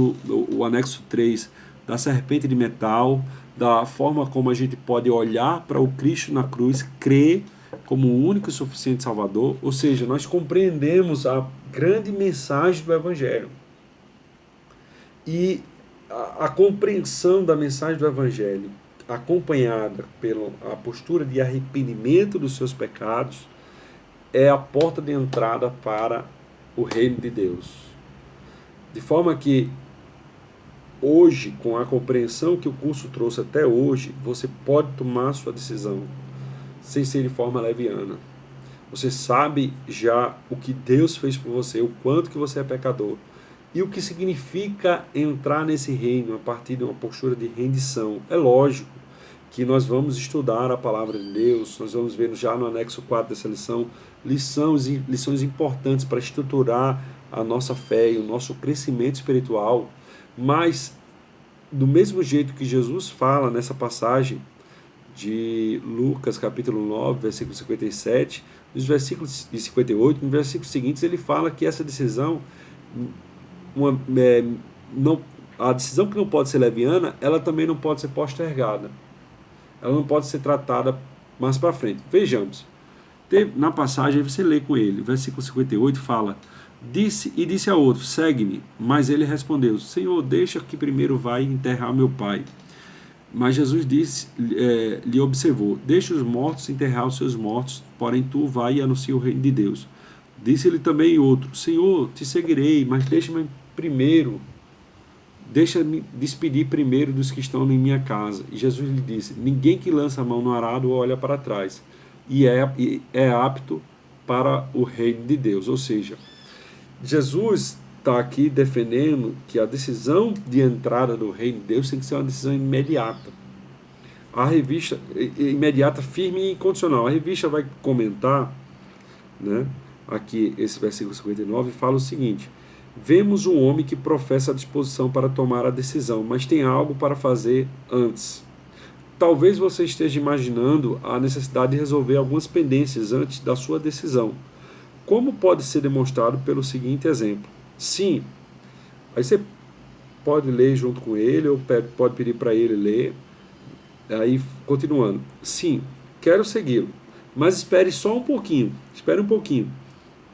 o anexo 3 da serpente de metal, da forma como a gente pode olhar para o Cristo na cruz, crer como o único e suficiente Salvador, ou seja, nós compreendemos a grande mensagem do Evangelho. E a compreensão da mensagem do Evangelho, acompanhada pela postura de arrependimento dos seus pecados, é a porta de entrada para o reino de Deus. De forma que hoje, com a compreensão que o curso trouxe até hoje, você pode tomar sua decisão sem ser de forma leviana. Você sabe já o que Deus fez por você, o quanto que você é pecador e o que significa entrar nesse reino a partir de uma postura de rendição. É lógico que nós vamos estudar a palavra de Deus, nós vamos ver já no anexo 4 dessa lição lições importantes para estruturar a nossa fé e o nosso crescimento espiritual, mas do mesmo jeito que Jesus fala nessa passagem de Lucas capítulo 9, versículo 57, nos versículos de 58, nos versículos seguintes ele fala que essa decisão, a decisão que não pode ser leviana, ela também não pode ser postergada. Ela não pode ser tratada mais para frente. Vejamos. Na passagem, você lê com ele, versículo 58 fala: disse a outro, segue-me. Mas ele respondeu, Senhor, deixa que primeiro vai enterrar meu pai. Mas Jesus lhe observou, deixa os mortos enterrar os seus mortos, porém tu vai e anuncia o reino de Deus. Disse-lhe também outro, Senhor, te seguirei, mas deixa-me despedir primeiro dos que estão em minha casa. E Jesus lhe disse, ninguém que lança a mão no arado olha para trás, e é apto para o reino de Deus. Ou seja, Jesus está aqui defendendo que a decisão de entrada do reino de Deus tem que ser uma decisão imediata. A revista, imediata, firme e incondicional. A revista vai comentar, né, aqui esse versículo 59, fala o seguinte: vemos um homem que professa a disposição para tomar a decisão, mas tem algo para fazer antes. Talvez você esteja imaginando a necessidade de resolver algumas pendências antes da sua decisão. Como pode ser demonstrado pelo seguinte exemplo? Sim, aí você pode ler junto com ele, ou pode pedir para ele ler. Aí, continuando. Sim, quero segui-lo, mas espere só um pouquinho. Espere um pouquinho.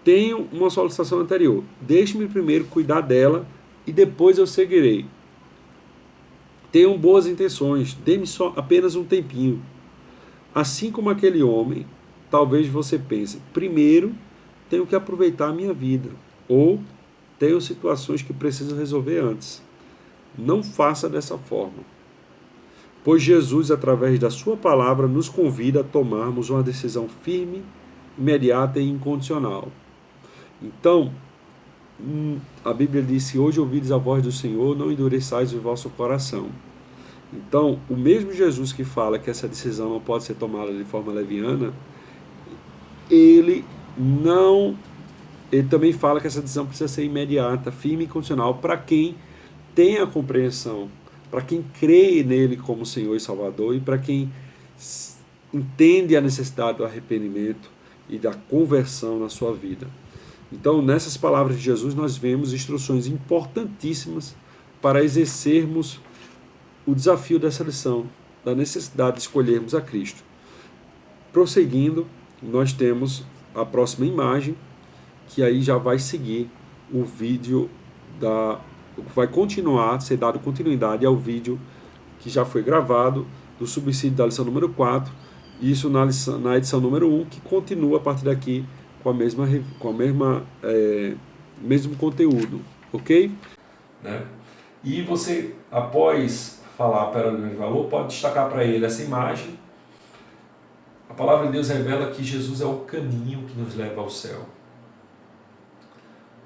Tenho uma solicitação anterior. Deixe-me primeiro cuidar dela e depois eu seguirei. Tenham boas intenções. Dê-me só apenas um tempinho. Assim como aquele homem, talvez você pense, primeiro tenho que aproveitar a minha vida. Ou tenho situações que preciso resolver antes. Não faça dessa forma. Pois Jesus, através da sua palavra, nos convida a tomarmos uma decisão firme, imediata e incondicional. Então, a Bíblia diz, se hoje ouvides a voz do Senhor, não endureçais o vosso coração. Então, o mesmo Jesus que fala que essa decisão não pode ser tomada de forma leviana, ele também fala que essa decisão precisa ser imediata, firme e incondicional para quem tem a compreensão, para quem crê nele como Senhor e Salvador e para quem entende a necessidade do arrependimento e da conversão na sua vida. Então, nessas palavras de Jesus, nós vemos instruções importantíssimas para exercermos o desafio dessa lição, da necessidade de escolhermos a Cristo. Prosseguindo, nós temos a próxima imagem, que aí já vai seguir o vídeo vai continuar, ser dado continuidade ao vídeo que já foi gravado do subsídio da lição número 4, isso na edição número 1, que continua a partir daqui com a mesmo conteúdo, ok? Né? E você, após falar a pérola do grande valor, pode destacar para ele essa imagem. A palavra de Deus revela que Jesus é o caminho que nos leva ao céu.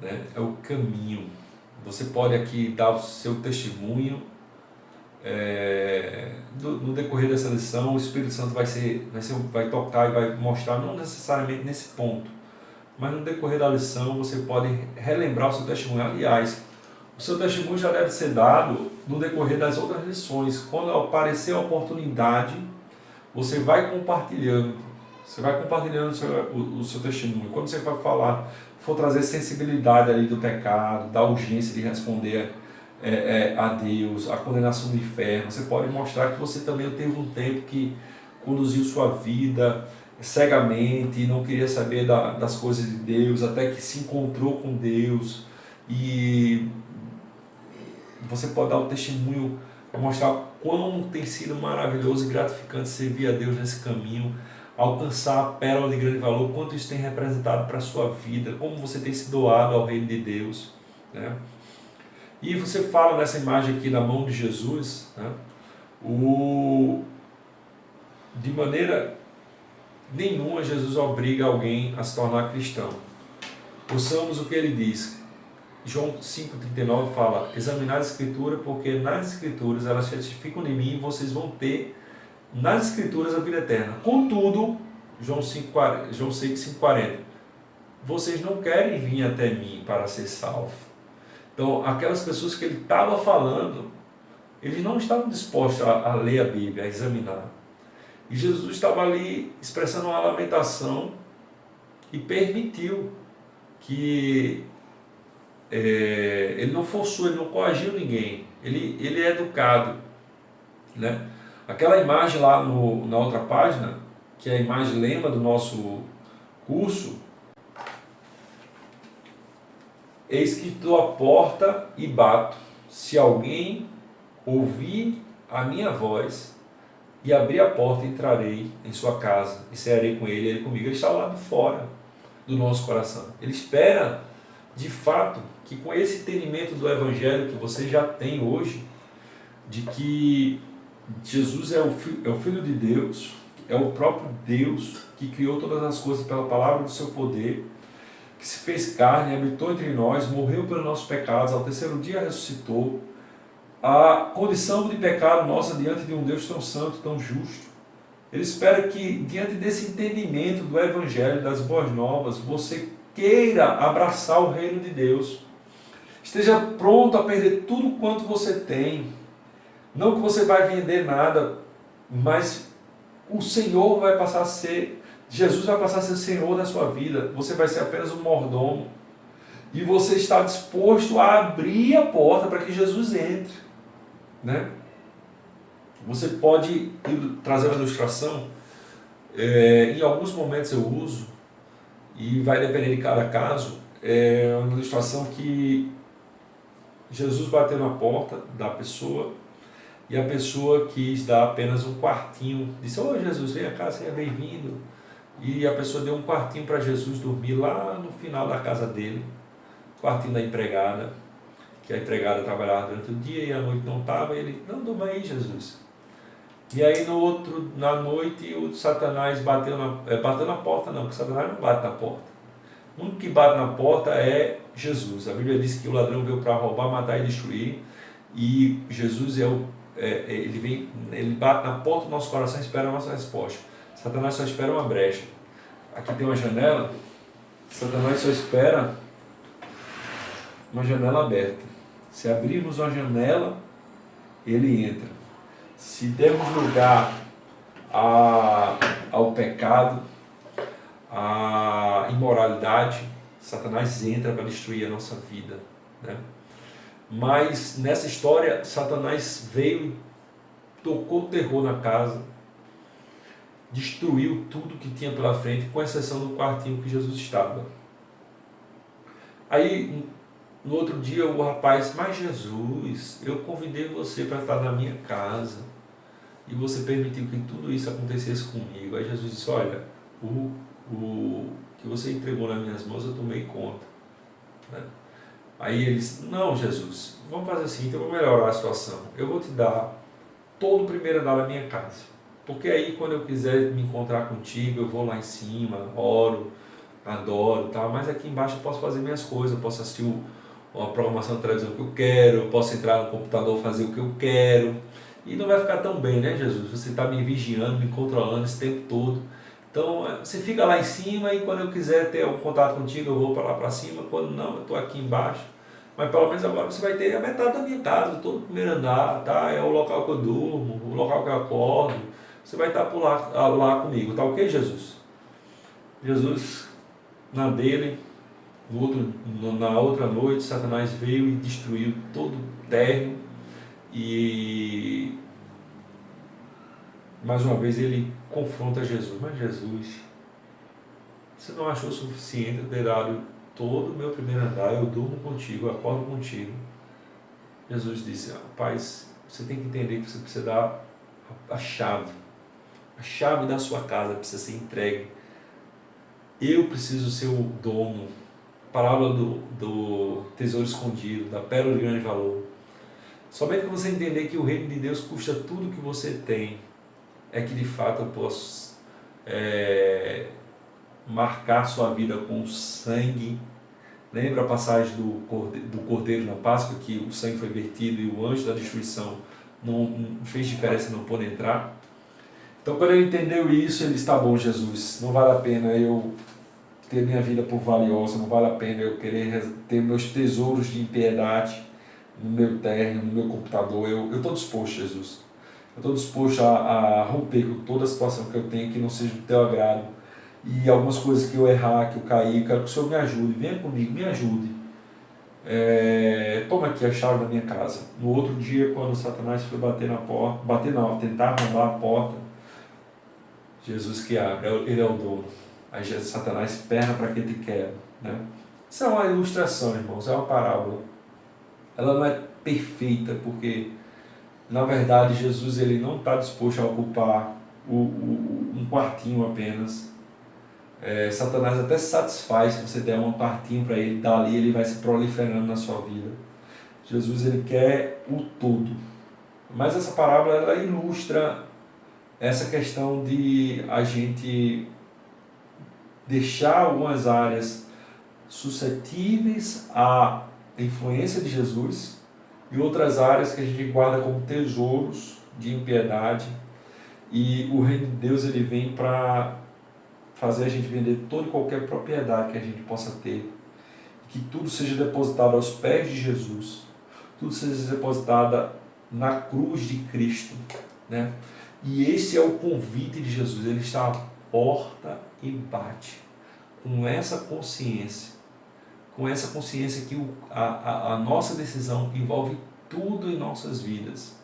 Né? É o caminho. Você pode aqui dar o seu testemunho no decorrer dessa lição, o Espírito Santo vai tocar e vai mostrar, não necessariamente nesse ponto, mas no decorrer da lição você pode relembrar o seu testemunho. Aliás, o seu testemunho já deve ser dado no decorrer das outras lições. Quando aparecer a oportunidade, você vai compartilhando. Você vai compartilhando o seu testemunho. Quando você vai falar, for trazer sensibilidade ali do pecado, da urgência de responder a Deus, a condenação do inferno, você pode mostrar que você também teve um tempo que conduziu sua vida cegamente e não queria saber das coisas de Deus, até que se encontrou com Deus. E você pode dar o testemunho para mostrar quão tem sido maravilhoso e gratificante servir a Deus nesse caminho, alcançar a pérola de grande valor, quanto isso tem representado para a sua vida, como você tem se doado ao reino de Deus, né? E você fala nessa imagem aqui na mão de Jesus, né? De maneira nenhuma Jesus obriga alguém a se tornar cristão. Ouçamos o que ele diz. João 5,39 fala: examinai a Escritura, porque nas Escrituras elas testificam de mim, e vocês vão ter nas Escrituras a vida eterna. Contudo, João 6,40, vocês não querem vir até mim para ser salvos. Então, aquelas pessoas que ele estava falando, eles não estavam dispostos a ler a Bíblia, a examinar. E Jesus estava ali expressando uma lamentação e permitiu que ele não forçou, ele não coagiu ninguém. Ele é educado, né? Aquela imagem lá na outra página, que é a imagem lema do nosso curso: eis que estou à porta e bato. Se alguém ouvir a minha voz e abrir a porta, entrarei em sua casa e cearei com ele, ele comigo. Ele está lá de fora do nosso coração. Ele espera, de fato, que com esse entendimento do Evangelho que você já tem hoje, de que Jesus é o Filho de Deus, é o próprio Deus que criou todas as coisas pela palavra do seu poder, que se fez carne, habitou entre nós, morreu pelos nossos pecados, ao terceiro dia ressuscitou. A condição de pecado nossa diante de um Deus tão santo, tão justo. Ele espera que, diante desse entendimento do Evangelho, das boas novas, você queira abraçar o reino de Deus. Esteja pronto a perder tudo quanto você tem. Não que você vai vender nada, mas o Senhor vai passar a ser, Jesus vai passar a ser o Senhor da sua vida. Você vai ser apenas um mordomo. E você está disposto a abrir a porta para que Jesus entre, né? Você pode trazer uma ilustração. Em alguns momentos eu uso, e vai depender de cada caso, uma ilustração que Jesus bateu na porta da pessoa e a pessoa quis dar apenas um quartinho. Disse: ô Jesus, vem cá, seja bem-vindo. E a pessoa deu um quartinho para Jesus dormir lá no final da casa dele, quartinho da empregada, que a empregada trabalhava durante o dia e à noite não estava. E ele: não, durma aí, Jesus. E aí na noite o Satanás bateu na porta, não, porque Satanás não bate na porta. O único que bate na porta é Jesus. A Bíblia diz que o ladrão veio para roubar, matar e destruir, e Jesus ele bate na porta do nosso coração e espera a nossa resposta. Satanás só espera uma brecha. Aqui tem uma janela, Satanás só espera uma janela aberta. Se abrirmos uma janela, ele entra. Se dermos lugar ao pecado, à imoralidade, Satanás entra para destruir a nossa vida, né? Mas nessa história, Satanás veio e tocou terror na casa, destruiu tudo que tinha pela frente, com exceção do quartinho que Jesus estava. Aí, no outro dia, o rapaz: mas Jesus, eu convidei você para estar na minha casa e você permitiu que tudo isso acontecesse comigo. Aí Jesus disse: olha, o que você entregou nas minhas mãos eu tomei conta, né? Aí ele disse: não, Jesus, vamos fazer assim, então eu vou melhorar a situação. Eu vou te dar todo o primeiro andar da minha casa, porque aí quando eu quiser me encontrar contigo, eu vou lá em cima, oro, adoro, tá? Mas aqui embaixo eu posso fazer minhas coisas, eu posso assistir uma programação de televisão que eu quero, eu posso entrar no computador, fazer o que eu quero. E não vai ficar tão bem, né, Jesus? Você está me vigiando, me controlando esse tempo todo. Então, você fica lá em cima e quando eu quiser ter um contato contigo, eu vou para lá para cima. Quando não, eu estou aqui embaixo. Mas pelo menos agora você vai ter a metade da minha casa, todo o primeiro andar, tá? É o local que eu durmo, o local que eu acordo. Você vai estar por lá comigo, tá ok, Jesus? Jesus, na dele, na outra noite, Satanás veio e destruiu todo o térreo e mais uma vez ele confronta Jesus. Mas Jesus, você não achou suficiente eu ter dado todo o meu primeiro andar, eu durmo contigo, eu acordo contigo. Jesus disse, rapaz, você tem que entender que você precisa dar a chave da sua casa precisa ser entregue. Eu preciso ser o dono. Parábola do tesouro escondido, da pérola de grande valor. Somente que você entender que o reino de Deus custa tudo que você tem, é que de fato eu posso marcar sua vida com sangue. Lembra a passagem do Cordeiro na Páscoa, que o sangue foi vertido e o anjo da destruição não fez diferença, não pôde entrar? Então, quando ele entendeu isso, ele disse, tá bom, Jesus, não vale a pena eu ter minha vida por valiosa, não vale a pena eu querer ter meus tesouros de impiedade no meu terreno, no meu computador. Eu estou disposto, Jesus. Eu estou disposto a romper com toda a situação que eu tenho que não seja do teu agrado. E algumas coisas que eu errar, que eu cair, eu quero que o Senhor me ajude. Venha comigo, me ajude. Toma aqui a chave da minha casa. No outro dia, quando Satanás foi tentar arrombar a porta, Jesus que abre, ele é o dono. Aí Satanás perna para quem te quer, né? Isso é uma ilustração, irmãos, é uma parábola. Ela não é perfeita, porque na verdade Jesus ele não está disposto a ocupar um quartinho apenas. Satanás até se satisfaz se você der um quartinho para ele, dali ele vai se proliferando na sua vida. Jesus ele quer o todo. Mas essa parábola ela ilustra essa questão de a gente deixar algumas áreas suscetíveis à influência de Jesus e outras áreas que a gente guarda como tesouros de impiedade. E o reino de Deus ele vem para fazer a gente vender toda e qualquer propriedade que a gente possa ter, que tudo seja depositado aos pés de Jesus, tudo seja depositado na cruz de Cristo, né? E esse é o convite de Jesus, ele está à porta e bate, com essa consciência que a nossa decisão envolve tudo em nossas vidas.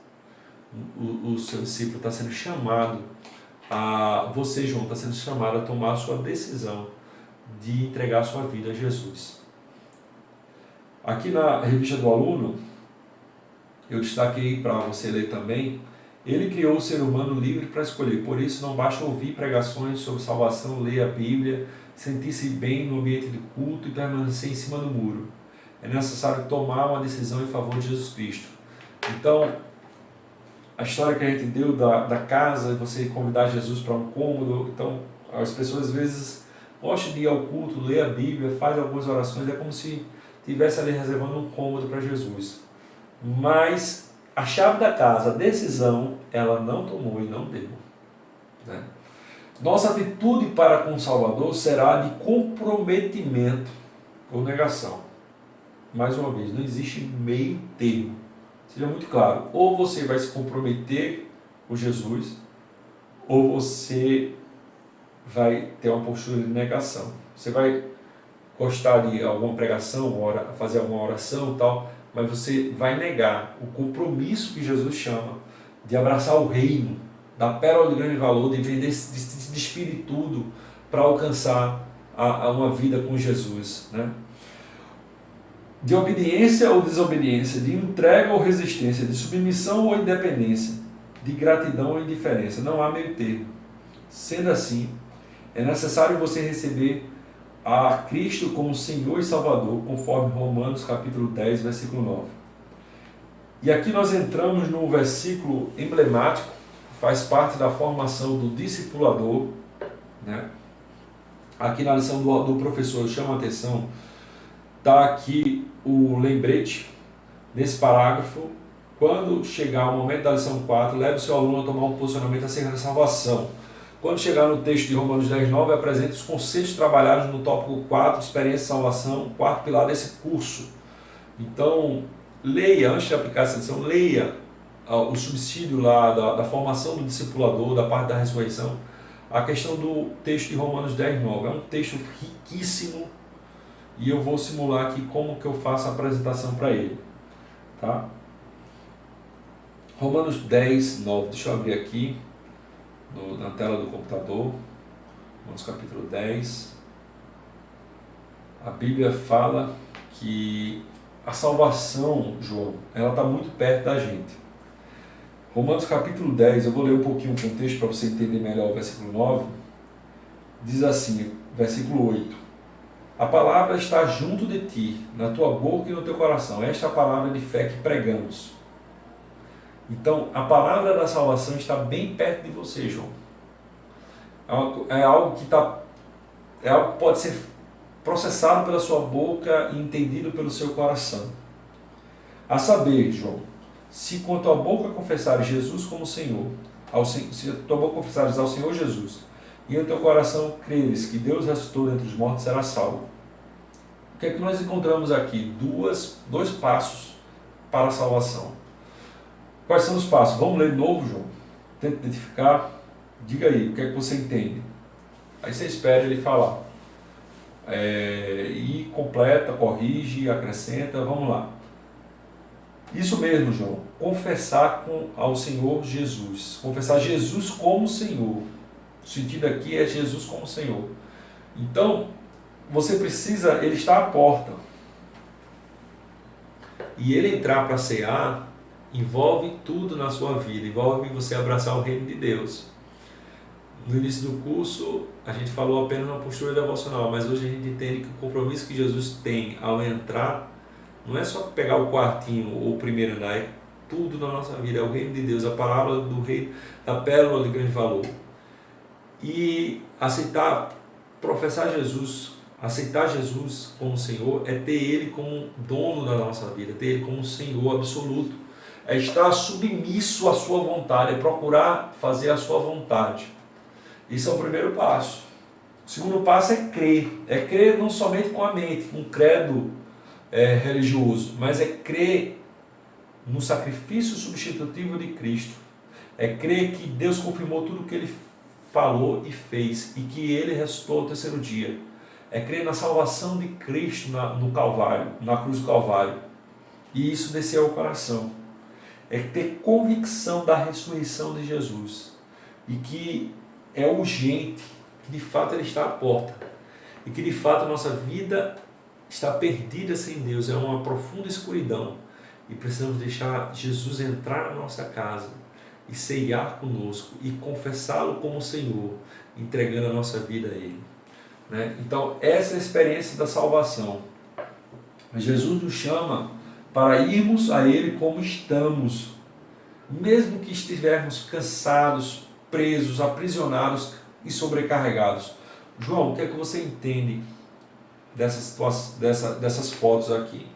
O seu discípulo está sendo chamado, você, João, está sendo chamado a tomar a sua decisão de entregar a sua vida a Jesus. Aqui na revista do aluno, eu destaquei para você ler também, ele criou o ser humano livre para escolher, por isso não basta ouvir pregações sobre salvação, ler a Bíblia, sentir-se bem no ambiente de culto e permanecer em cima do muro. É necessário tomar uma decisão em favor de Jesus Cristo. Então, a história que a gente deu da casa, você convidar Jesus para um cômodo, então as pessoas às vezes gostam de ir ao culto, ler a Bíblia, faz algumas orações, é como se estivesse ali reservando um cômodo para Jesus. Mas a chave da casa, a decisão, ela não tomou e não deu, né? Nossa atitude para com o Salvador será de comprometimento ou negação. Mais uma vez, não existe meio termo. Seja muito claro, ou você vai se comprometer com Jesus, ou você vai ter uma postura de negação. Você vai gostar de alguma pregação, fazer alguma oração e tal, mas você vai negar o compromisso que Jesus chama de abraçar o reino, da pérola de grande valor, de vender, de se despir tudo para alcançar uma vida com Jesus, né? De obediência ou desobediência, de entrega ou resistência, de submissão ou independência, de gratidão ou indiferença. Não há meio termo. Sendo assim, é necessário você receber a Cristo como Senhor e Salvador, conforme Romanos capítulo 10, versículo 9. E aqui nós entramos no versículo emblemático, que faz parte da formação do discipulador, né? Aqui na lição do professor, chama a atenção, está aqui o lembrete, nesse parágrafo, Quando chegar o momento da lição 4, leve o seu aluno a tomar um posicionamento acerca da salvação. Quando chegar no texto de Romanos 10:9, apresente os conceitos trabalhados no tópico 4, experiência e salvação, quarto pilar desse curso. Então, leia, antes de aplicar essa lição, leia o subsídio lá da formação do discipulador, da parte da ressurreição, a questão do texto de Romanos 10:9. É um texto riquíssimo e eu vou simular aqui como que eu faço a apresentação para ele. Tá? Romanos 10:9, deixa eu abrir aqui na tela do computador. Romanos capítulo 10. A Bíblia fala que a salvação, João, ela está muito perto da gente. Romanos capítulo 10, eu vou ler um pouquinho o contexto para você entender melhor o versículo 9. Diz assim, versículo 8: a palavra está junto de ti, na tua boca e no teu coração. Esta é a palavra de fé que pregamos. Então, a palavra da salvação está bem perto de você, João. É algo que pode ser processado pela sua boca e entendido pelo seu coração. A saber, João, se com a tua boca confessares Jesus como Senhor, se a tua boca confessares ao Senhor Jesus, e no teu coração creres que Deus ressuscitou dentre os mortos, serás salvo. O que é que nós encontramos aqui? Dois passos para a salvação. Quais são os passos? Vamos ler de novo, João? Tenta identificar. Diga aí, o que é que você entende? Aí você espera ele falar. E completa, corrige, acrescenta. Vamos lá. Isso mesmo, João. Confessar ao Senhor Jesus. Confessar Jesus como Senhor. O sentido aqui é Jesus como Senhor. Então, você precisa, ele está à porta. E ele entrar para cear envolve tudo na sua vida, envolve você abraçar o reino de Deus. No início do curso, a gente falou apenas uma postura devocional, mas hoje a gente entende que o compromisso que Jesus tem ao entrar não é só pegar o quartinho ou o primeiro andar, é tudo na nossa vida, é o reino de Deus, a parábola do rei, da pérola de grande valor. E professar Jesus, aceitar Jesus como Senhor, é ter Ele como dono da nossa vida, ter Ele como Senhor absoluto. É estar submisso à sua vontade, é procurar fazer a sua vontade. Isso é o primeiro passo. O segundo passo é crer não somente com a mente, um credo religioso, mas é crer no sacrifício substitutivo de Cristo. É crer que Deus confirmou tudo o que Ele falou e fez, e que Ele ressuscitou ao terceiro dia. É crer na salvação de Cristo no Calvário, na cruz do Calvário. E isso desceu ao coração. É ter convicção da ressurreição de Jesus. E que é urgente, que de fato Ele está à porta. E que de fato a nossa vida está perdida sem Deus. É uma profunda escuridão. E precisamos deixar Jesus entrar na nossa casa e ceiar conosco e confessá-lo como Senhor, entregando a nossa vida a Ele. Né? Então, essa é a experiência da salvação. Jesus nos chama para irmos a Ele como estamos, mesmo que estivermos cansados, presos, aprisionados e sobrecarregados. João, o que é que você entende dessas fotos aqui?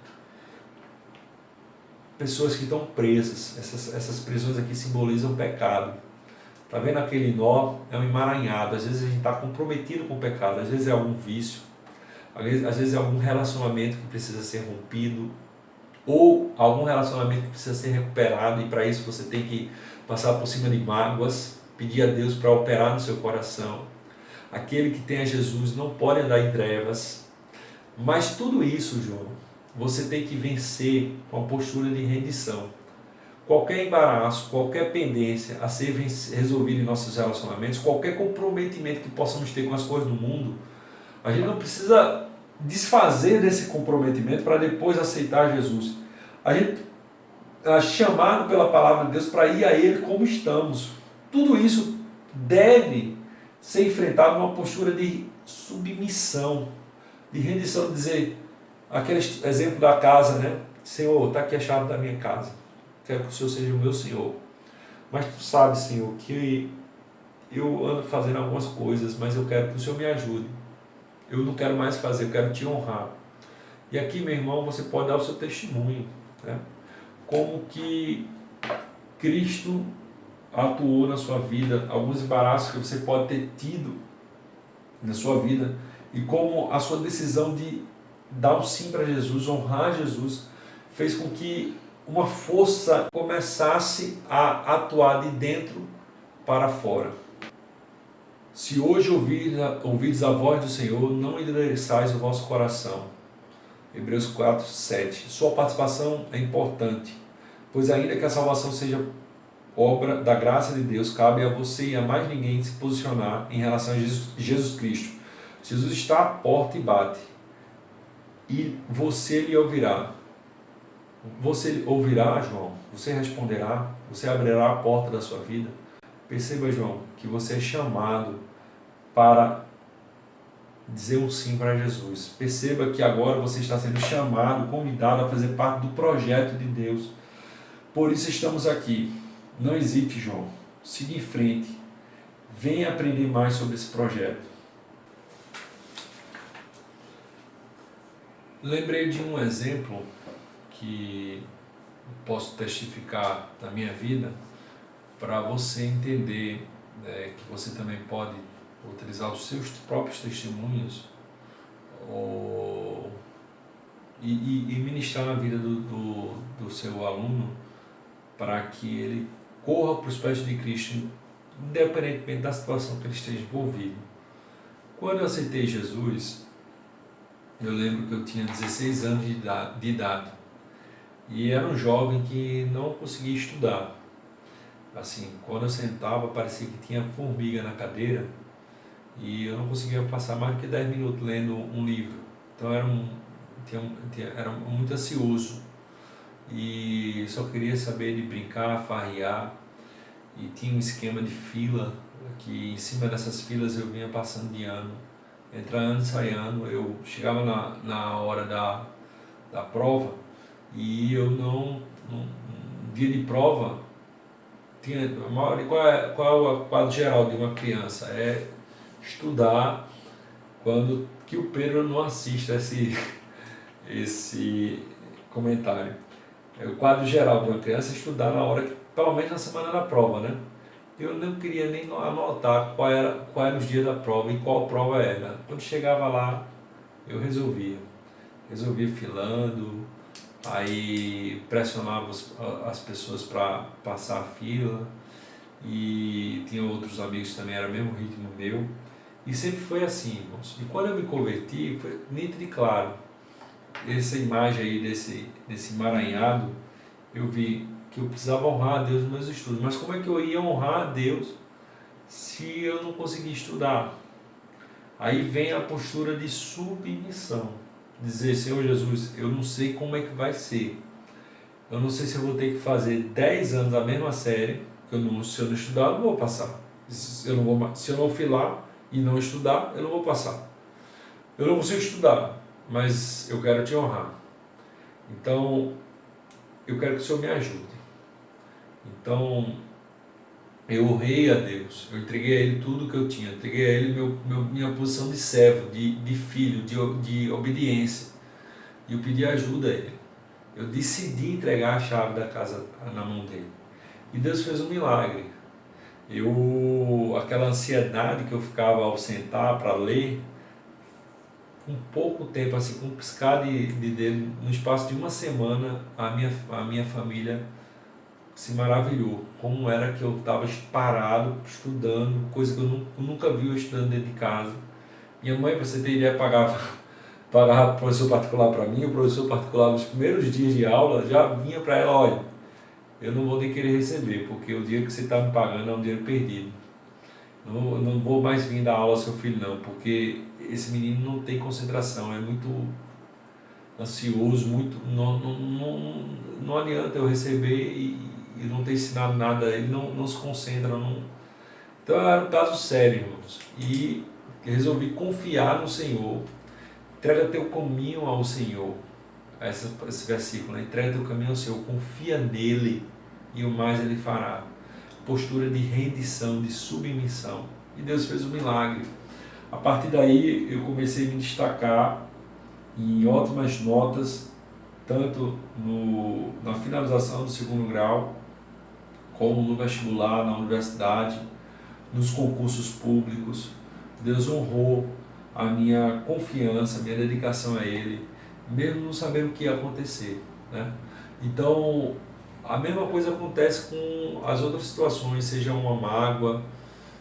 Pessoas que estão presas, essas prisões aqui simbolizam pecado. Está vendo aquele nó? É um emaranhado. Às vezes a gente está comprometido com o pecado, às vezes é algum vício, às vezes é algum relacionamento que precisa ser rompido, ou algum relacionamento que precisa ser recuperado, e para isso você tem que passar por cima de mágoas, pedir a Deus para operar no seu coração. Aquele que tem a Jesus não pode andar em trevas. Mas tudo isso, João, você tem que vencer com a postura de rendição. Qualquer embaraço, qualquer pendência a ser resolvido em nossos relacionamentos, qualquer comprometimento que possamos ter com as coisas do mundo, a gente não precisa desfazer desse comprometimento para depois aceitar Jesus. A gente é chamado pela palavra de Deus para ir a Ele como estamos. Tudo isso deve ser enfrentado numa postura de submissão, de rendição, de dizer, aquele exemplo da casa, né? Senhor, está aqui a chave da minha casa. Quero que o Senhor seja o meu Senhor. Mas tu sabes, Senhor, que eu ando fazendo algumas coisas, mas eu quero que o Senhor me ajude. Eu não quero mais fazer, eu quero te honrar. E aqui, meu irmão, você pode dar o seu testemunho. Né? como que Cristo atuou na sua vida, alguns embaraços que você pode ter tido na sua vida e como a sua decisão de dar um sim para Jesus, honrar Jesus, fez com que uma força começasse a atuar de dentro para fora. Se hoje ouvides a voz do Senhor, não endureçais o vosso coração. Hebreus 4, 7. Sua participação é importante, pois ainda que a salvação seja obra da graça de Deus, cabe a você e a mais ninguém se posicionar em relação a Jesus Cristo. Jesus está à porta e bate, e você lhe ouvirá. Você ouvirá, João? Você responderá? Você abrirá a porta da sua vida? Perceba, João, que você é chamado para dizer um sim para Jesus. Perceba que agora você está sendo chamado, convidado a fazer parte do projeto de Deus. Por isso estamos aqui. Não hesite, João. Siga em frente. Venha aprender mais sobre esse projeto. Lembrei de um exemplo que posso testificar da minha vida para você entender que você também pode utilizar os seus próprios testemunhos e ministrar na vida do seu aluno para que ele corra para os pés de Cristo, independentemente da situação que ele esteja envolvido. Quando eu aceitei Jesus, eu lembro que eu tinha 16 anos de idade e era um jovem que não conseguia estudar. Assim, quando eu sentava, parecia que tinha formiga na cadeira e eu não conseguia passar mais do que 10 minutos lendo um livro. Então era muito ansioso e só queria saber de brincar, farrear, e tinha um esquema de fila que em cima dessas filas eu vinha passando de ano, entrando e saindo. Eu chegava na hora da prova e eu no dia de prova tinha qual é o quadro geral de uma criança? É estudar quando que o Pedro não assista esse comentário. É o quadro geral de uma criança é estudar na hora, pelo menos na semana da prova, né? Eu não queria nem anotar qual era os dias da prova e qual prova era. Quando chegava lá, eu resolvia filando, aí pressionava as pessoas para passar a fila, e tinha outros amigos que também era o mesmo ritmo meu, e sempre foi assim, irmãos. E quando eu me converti, foi nítido e claro. Essa imagem aí desse emaranhado, eu vi que eu precisava honrar a Deus nos meus estudos. Mas como é que eu ia honrar a Deus se eu não conseguia estudar? Aí vem a postura de submissão. Dizer: Senhor Jesus, eu não sei como é que vai ser. Eu não sei se eu vou ter que fazer 10 anos a mesma série, se eu não estudar, eu não vou passar. Se eu não filar e não estudar, eu não vou passar. Eu não consigo estudar, mas eu quero te honrar. Então, eu quero que o Senhor me ajude. Então, eu honrei a Deus, eu entreguei a Ele tudo que eu tinha, entreguei a Ele minha posição de servo, de filho, de obediência. E eu pedi ajuda a Ele. Eu decidi entregar a chave da casa na mão dele. E Deus fez um milagre. Aquela ansiedade que eu ficava ao sentar para ler, com pouco tempo, assim, com um piscar de dedo, no espaço de uma semana, a minha família se maravilhou. Como era que eu estava parado, estudando, coisa que eu nunca vi eu estudando dentro de casa. Minha mãe, para você ter ideia, pagava professor particular para mim. O professor particular, nos primeiros dias de aula, já vinha para ela: olha, eu não vou nem querer receber, porque o dinheiro que você está me pagando é um dinheiro perdido. Não vou mais vir dar aula ao seu filho não, porque esse menino não tem concentração, é muito ansioso, não adianta eu receber e não ter ensinado nada, ele não se concentra. Então era um caso sério, irmãos, e resolvi confiar no Senhor. Entrega teu caminho ao Senhor. Esse versículo, né? Entrega teu caminho ao Senhor, confia nele e o mais ele fará. Postura de rendição, de submissão. E Deus fez um milagre. A partir daí eu comecei a me destacar em ótimas notas tanto na finalização do segundo grau, como no vestibular, na universidade, nos concursos públicos. Deus honrou a minha confiança, a minha dedicação a Ele, mesmo não sabendo o que ia acontecer, né? Então, a mesma coisa acontece com as outras situações, seja uma mágoa,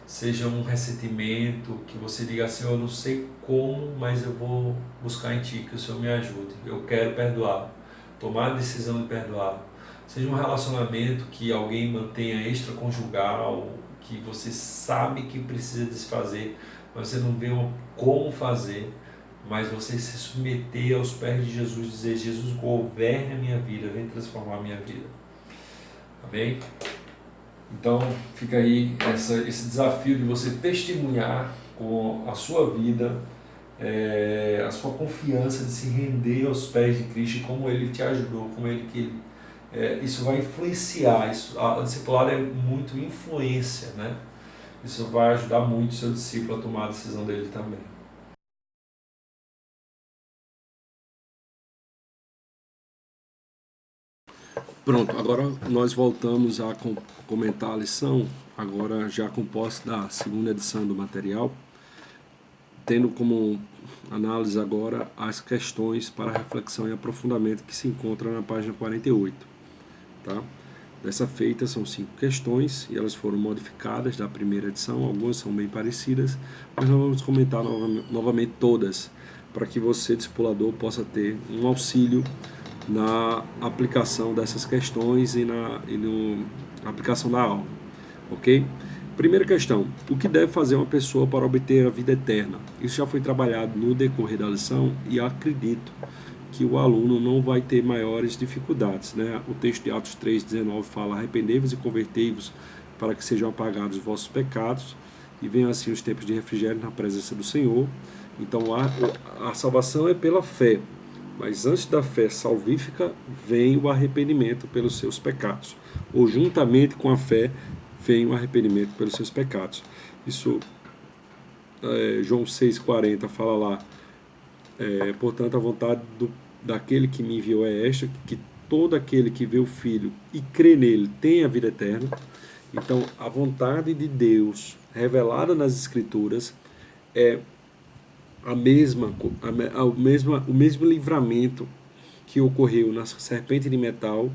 seja um ressentimento, que você diga assim, eu não sei como, mas eu vou buscar em Ti, que o Senhor me ajude, eu quero perdoar, tomar a decisão de perdoar. Seja um relacionamento que alguém mantenha extraconjugal, que você sabe que precisa desfazer, mas você não vê como fazer, mas você se submeter aos pés de Jesus, dizer, Jesus, governe a minha vida, vem transformar a minha vida. Amém? Então fica aí esse desafio de você testemunhar com a sua vida, a sua confiança de se render aos pés de Cristo, como Ele te ajudou, como isso vai influenciar. A discipulado é muito influência, né? Isso vai ajudar muito o seu discípulo a tomar a decisão dele também. Pronto, agora nós voltamos a comentar a lição, agora já composta da segunda edição do material, tendo como análise agora as questões para reflexão e aprofundamento que se encontram na página 48. Tá? Dessa feita são 5 questões e elas foram modificadas da primeira edição, algumas são bem parecidas, mas nós vamos comentar novamente todas, para que você, discipulador, possa ter um auxílio na aplicação dessas questões e na aplicação da aula, ok? Primeira questão, o que deve fazer uma pessoa para obter a vida eterna? Isso já foi trabalhado no decorrer da lição e acredito que o aluno não vai ter maiores dificuldades, né? O texto de Atos 3,19 fala, arrependei-vos e convertei-vos para que sejam apagados os vossos pecados e venham assim os tempos de refrigério na presença do Senhor. Então a salvação é pela fé, mas antes da fé salvífica vem o arrependimento pelos seus pecados, ou juntamente com a fé vem o arrependimento pelos seus pecados. Isso, João 6,40 fala lá, portanto a vontade daquele que me enviou é esta, que todo aquele que vê o Filho e crê nele tem a vida eterna. Então a vontade de Deus revelada nas Escrituras é o mesmo livramento que ocorreu na serpente de metal,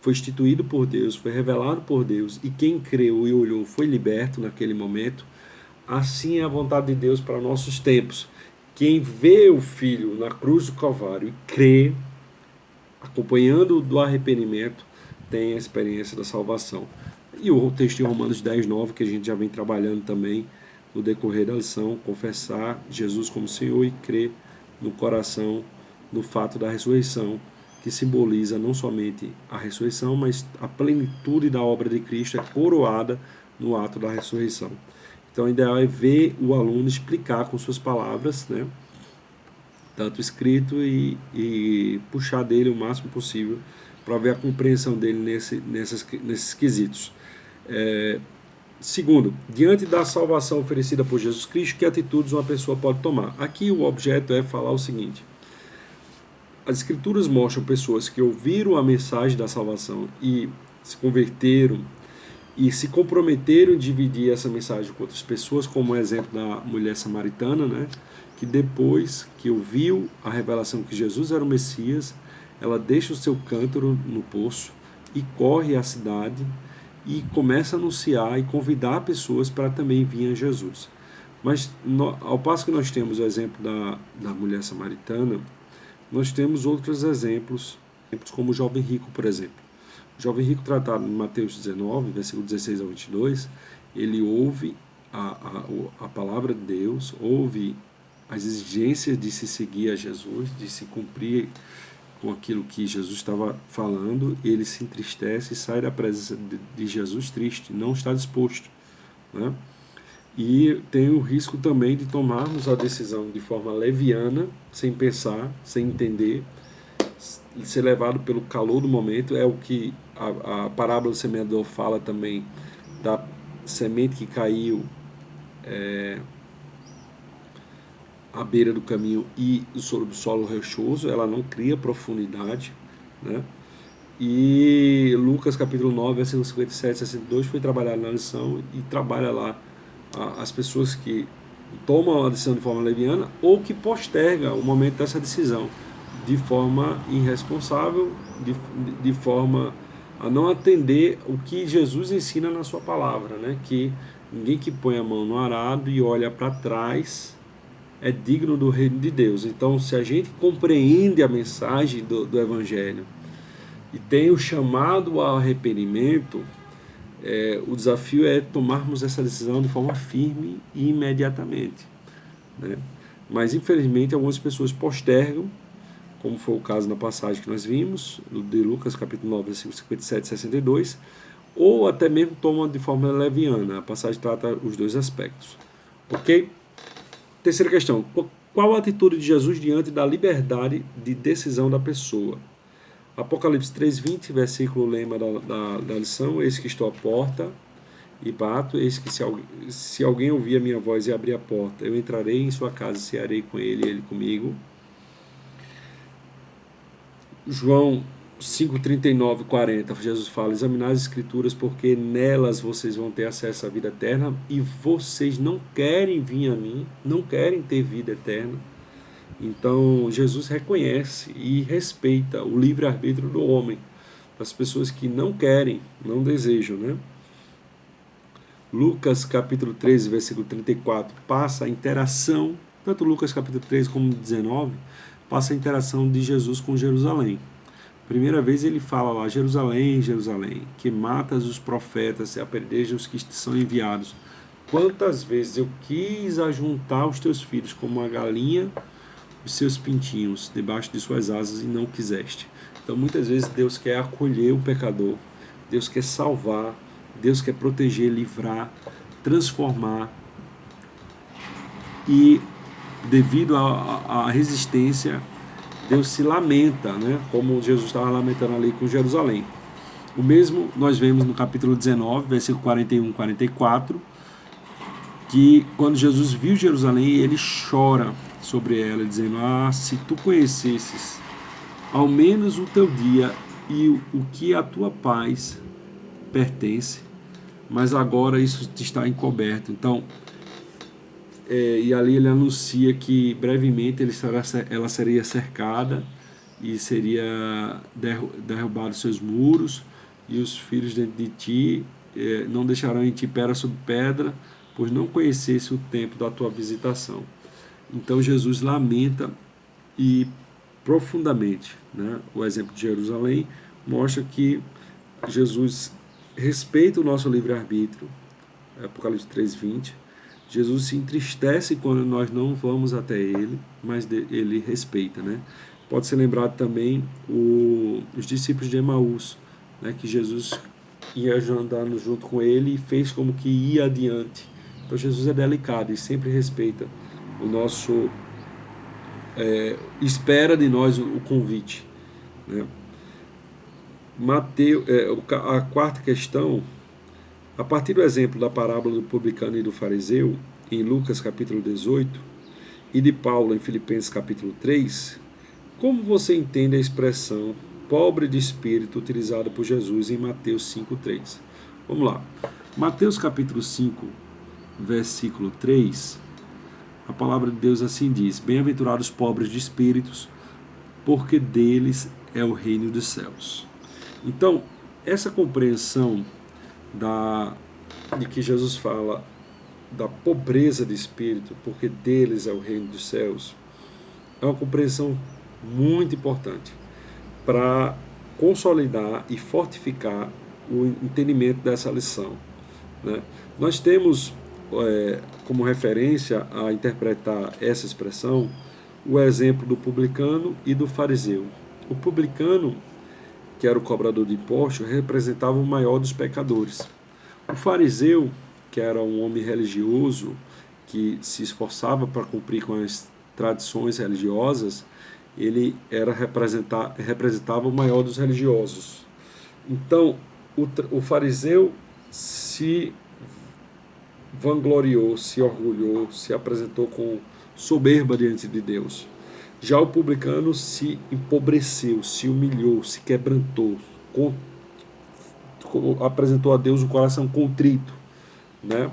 foi instituído por Deus, foi revelado por Deus, e quem creu e olhou foi liberto naquele momento. Assim é a vontade de Deus para nossos tempos. Quem vê o Filho na cruz do Calvário e crê, acompanhando do arrependimento, tem a experiência da salvação. E o texto de Romanos 10,9, que a gente já vem trabalhando também no decorrer da lição, confessar Jesus como Senhor e crer no coração no fato da ressurreição, que simboliza não somente a ressurreição, mas a plenitude da obra de Cristo é coroada no ato da ressurreição. Então, o ideal é ver o aluno explicar com suas palavras, né, tanto escrito e puxar dele o máximo possível para ver a compreensão dele nesses quesitos. Segundo, diante da salvação oferecida por Jesus Cristo, que atitudes uma pessoa pode tomar? Aqui o objeto é falar o seguinte: as Escrituras mostram pessoas que ouviram a mensagem da salvação e se converteram e se comprometeram em dividir essa mensagem com outras pessoas, como o exemplo da mulher samaritana, né, que depois que ouviu a revelação que Jesus era o Messias, ela deixa o seu cântaro no poço e corre à cidade e começa a anunciar e convidar pessoas para também vir a Jesus. Mas ao passo que nós temos o exemplo da mulher samaritana, nós temos outros exemplos como o jovem rico, por exemplo. O jovem rico, tratado em Mateus 19, versículo 16 ao 22, ele ouve a palavra de Deus, ouve as exigências de se seguir a Jesus, de se cumprir com aquilo que Jesus estava falando, ele se entristece e sai da presença de Jesus triste, não está disposto, né? E tem o risco também de tomarmos a decisão de forma leviana, sem pensar, sem entender, ser levado pelo calor do momento. É o que a parábola do semeador fala também, da semente que caiu à beira do caminho e sobre o solo rochoso, ela não cria profundidade, né? E Lucas capítulo 9, versículo 57 e 62 foi trabalhado na lição e trabalha lá as pessoas que tomam a decisão de forma leviana ou que postergam o momento dessa decisão de forma irresponsável, de forma a não atender o que Jesus ensina na sua palavra, né? Que ninguém que põe a mão no arado e olha para trás é digno do reino de Deus. Então, se a gente compreende a mensagem do Evangelho e tem o chamado ao arrependimento, o desafio é tomarmos essa decisão de forma firme e imediatamente, né? Mas, infelizmente, algumas pessoas postergam, como foi o caso na passagem que nós vimos, de Lucas capítulo 9, versículos 57 e 62, ou até mesmo tomam de forma leviana. A passagem trata os dois aspectos. Ok? Terceira questão. Qual a atitude de Jesus diante da liberdade de decisão da pessoa? Apocalipse 3:20, versículo lema da lição: eis que estou à porta e bato, eis que se alguém ouvir a minha voz e abrir a porta, eu entrarei em sua casa e cearei com ele e ele comigo. João 5:39 e 40, Jesus fala: examinai as escrituras, porque nelas vocês vão ter acesso à vida eterna, e vocês não querem vir a mim, não querem ter vida eterna. Então Jesus reconhece e respeita o livre-arbítrio do homem, das pessoas que não querem, não desejam, né? Lucas capítulo 13, versículo 34, passa a interação, tanto Lucas capítulo 13 como 19, passa a interação de Jesus com Jerusalém. Primeira vez ele fala lá: Jerusalém, Jerusalém, que matas os profetas e apedrejas os que são enviados. Quantas vezes eu quis ajuntar os teus filhos como uma galinha os seus pintinhos debaixo de suas asas e não quiseste. Então muitas vezes Deus quer acolher o pecador, Deus quer salvar, Deus quer proteger, livrar, transformar, e devido à resistência, Deus se lamenta, né? Como Jesus estava lamentando ali com Jerusalém. O mesmo nós vemos no capítulo 19, versículo 41 e 44, que quando Jesus viu Jerusalém, ele chora sobre ela, dizendo: se tu conhecesses ao menos o teu dia e o que a tua paz pertence, mas agora isso te está encoberto. Então, e ali ele anuncia que brevemente ela seria cercada e seria derrubados seus muros, e os filhos de ti não deixarão em ti pedra sobre pedra, pois não conhecesse o tempo da tua visitação. Então Jesus lamenta e profundamente, né? O exemplo de Jerusalém mostra que Jesus respeita o nosso livre-arbítrio, Apocalipse 3:20. Jesus se entristece quando nós não vamos até ele, mas ele respeita, né? Pode ser lembrado também os discípulos de Emaús, né? Que Jesus ia andando junto com ele e fez como que ia adiante. Então Jesus é delicado e sempre respeita o nosso, espera de nós o convite, né? A quarta questão, a partir do exemplo da parábola do publicano e do fariseu, em Lucas capítulo 18, e de Paulo em Filipenses capítulo 3, como você entende a expressão pobre de espírito utilizada por Jesus em Mateus 5:3? Vamos lá. Mateus capítulo 5, versículo 3, a palavra de Deus assim diz: bem-aventurados os pobres de espíritos, porque deles é o reino dos céus. Então, essa compreensão de que Jesus fala da pobreza de espírito, porque deles é o reino dos céus, é uma compreensão muito importante para consolidar e fortificar o entendimento dessa lição, né? Nós temos como referência a interpretar essa expressão o exemplo do publicano e do fariseu. O publicano, que era o cobrador de impostos, representava o maior dos pecadores. O fariseu, que era um homem religioso, que se esforçava para cumprir com as tradições religiosas, ele representava o maior dos religiosos. Então, o fariseu se vangloriou, se orgulhou, se apresentou com soberba diante de Deus. Já o publicano se empobreceu, se humilhou, se quebrantou, apresentou a Deus um coração contrito, né?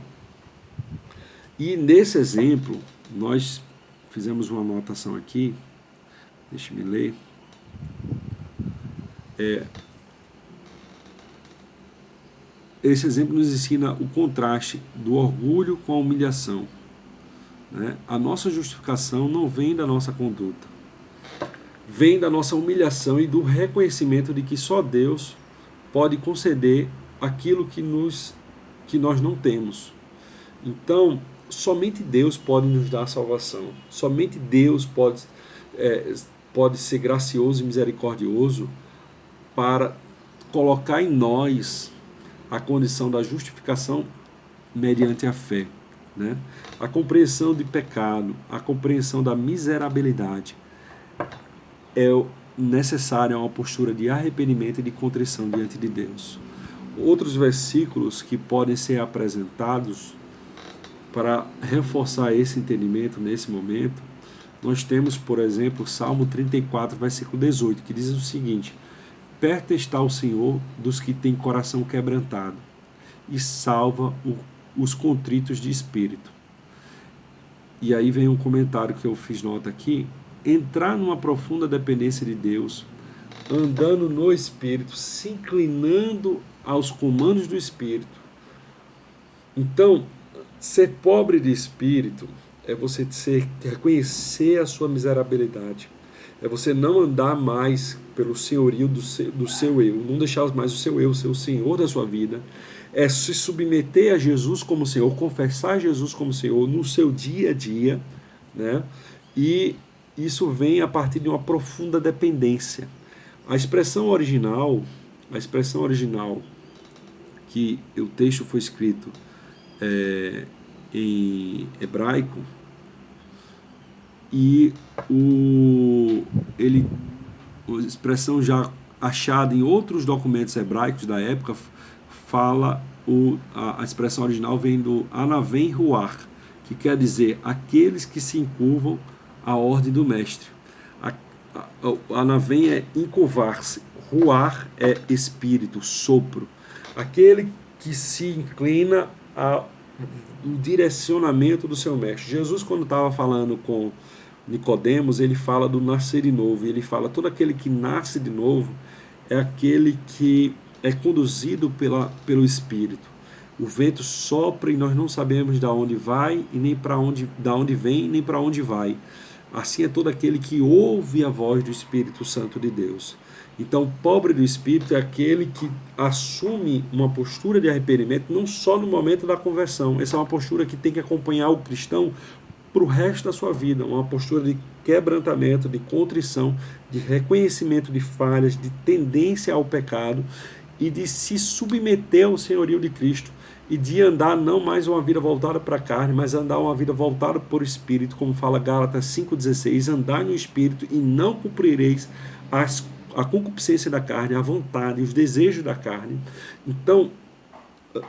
E nesse exemplo, nós fizemos uma anotação aqui, deixa-me ler. Esse exemplo nos ensina o contraste do orgulho com a humilhação, né? A nossa justificação não vem da nossa conduta, vem da nossa humilhação e do reconhecimento de que só Deus pode conceder aquilo que nós não temos. Então, somente Deus pode nos dar a salvação, somente Deus pode ser gracioso e misericordioso para colocar em nós a condição da justificação mediante a fé, né? A compreensão de pecado, a compreensão da miserabilidade é necessária uma postura de arrependimento e de contrição diante de Deus. Outros versículos que podem ser apresentados para reforçar esse entendimento nesse momento, nós temos, por exemplo, Salmo 34, versículo 18, que diz o seguinte: perto está o Senhor dos que têm coração quebrantado e salva os contritos de espírito. E aí vem um comentário que eu fiz nota aqui: entrar numa profunda dependência de Deus, andando no Espírito, se inclinando aos comandos do Espírito. Então, ser pobre de espírito é você reconhecer a sua miserabilidade, é você não andar mais pelo senhorio do seu eu, não deixar mais o seu eu ser o senhor da sua vida, é se submeter a Jesus como Senhor, confessar Jesus como Senhor no seu dia a dia, né? E isso vem a partir de uma profunda dependência. A expressão original que o texto foi escrito em hebraico, e a expressão já achada em outros documentos hebraicos da época fala, a expressão original vem do Anavem Ruar, que quer dizer aqueles que se encurvam à ordem do mestre. Anavem é encurvar-se, Ruar é espírito, sopro, aquele que se inclina ao direcionamento do seu mestre. Jesus, quando estava falando com Nicodemos, ele fala do nascer de novo, e ele fala: todo aquele que nasce de novo é aquele que é conduzido pelo Espírito. O vento sopra e nós não sabemos de onde vai e nem da onde vem, nem para onde vai. Assim é todo aquele que ouve a voz do Espírito Santo de Deus. Então, pobre do Espírito é aquele que assume uma postura de arrependimento não só no momento da conversão. Essa é uma postura que tem que acompanhar o cristão para o resto da sua vida, uma postura de quebrantamento, de contrição, de reconhecimento de falhas, de tendência ao pecado e de se submeter ao senhorio de Cristo e de andar não mais uma vida voltada para a carne, mas andar uma vida voltada para o Espírito, como fala Gálatas 5,16, andar no Espírito e não cumprireis a concupiscência da carne, a vontade, os desejos da carne. Então,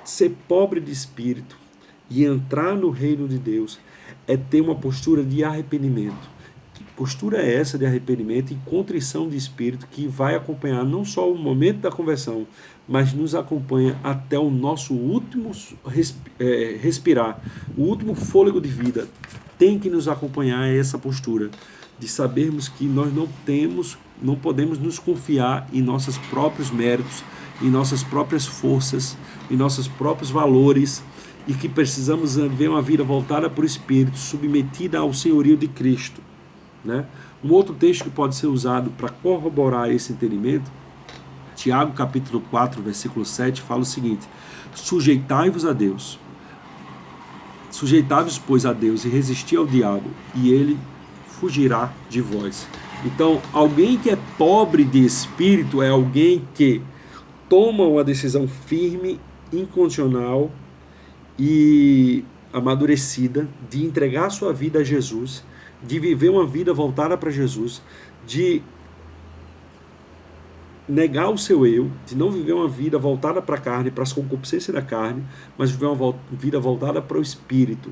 ser pobre de espírito e entrar no reino de Deus é ter uma postura de arrependimento. Que postura é essa de arrependimento e contrição de espírito que vai acompanhar não só o momento da conversão, mas nos acompanha até o nosso último respirar, o último fôlego de vida. Tem que nos acompanhar essa postura de sabermos que nós não podemos nos confiar em nossos próprios méritos, em nossas próprias forças, em nossos próprios valores, e que precisamos ver uma vida voltada para o Espírito, submetida ao senhorio de Cristo, né? Um outro texto que pode ser usado para corroborar esse entendimento, Tiago capítulo 4, versículo 7, fala o seguinte: sujeitai-vos a Deus, sujeitai-vos, pois, a Deus, e resisti ao diabo, e ele fugirá de vós. Então, alguém que é pobre de espírito é alguém que toma uma decisão firme, incondicional e amadurecida de entregar sua vida a Jesus, de viver uma vida voltada para Jesus, de negar o seu eu, de não viver uma vida voltada para a carne, para as concupiscências da carne, mas viver uma vida voltada para o Espírito,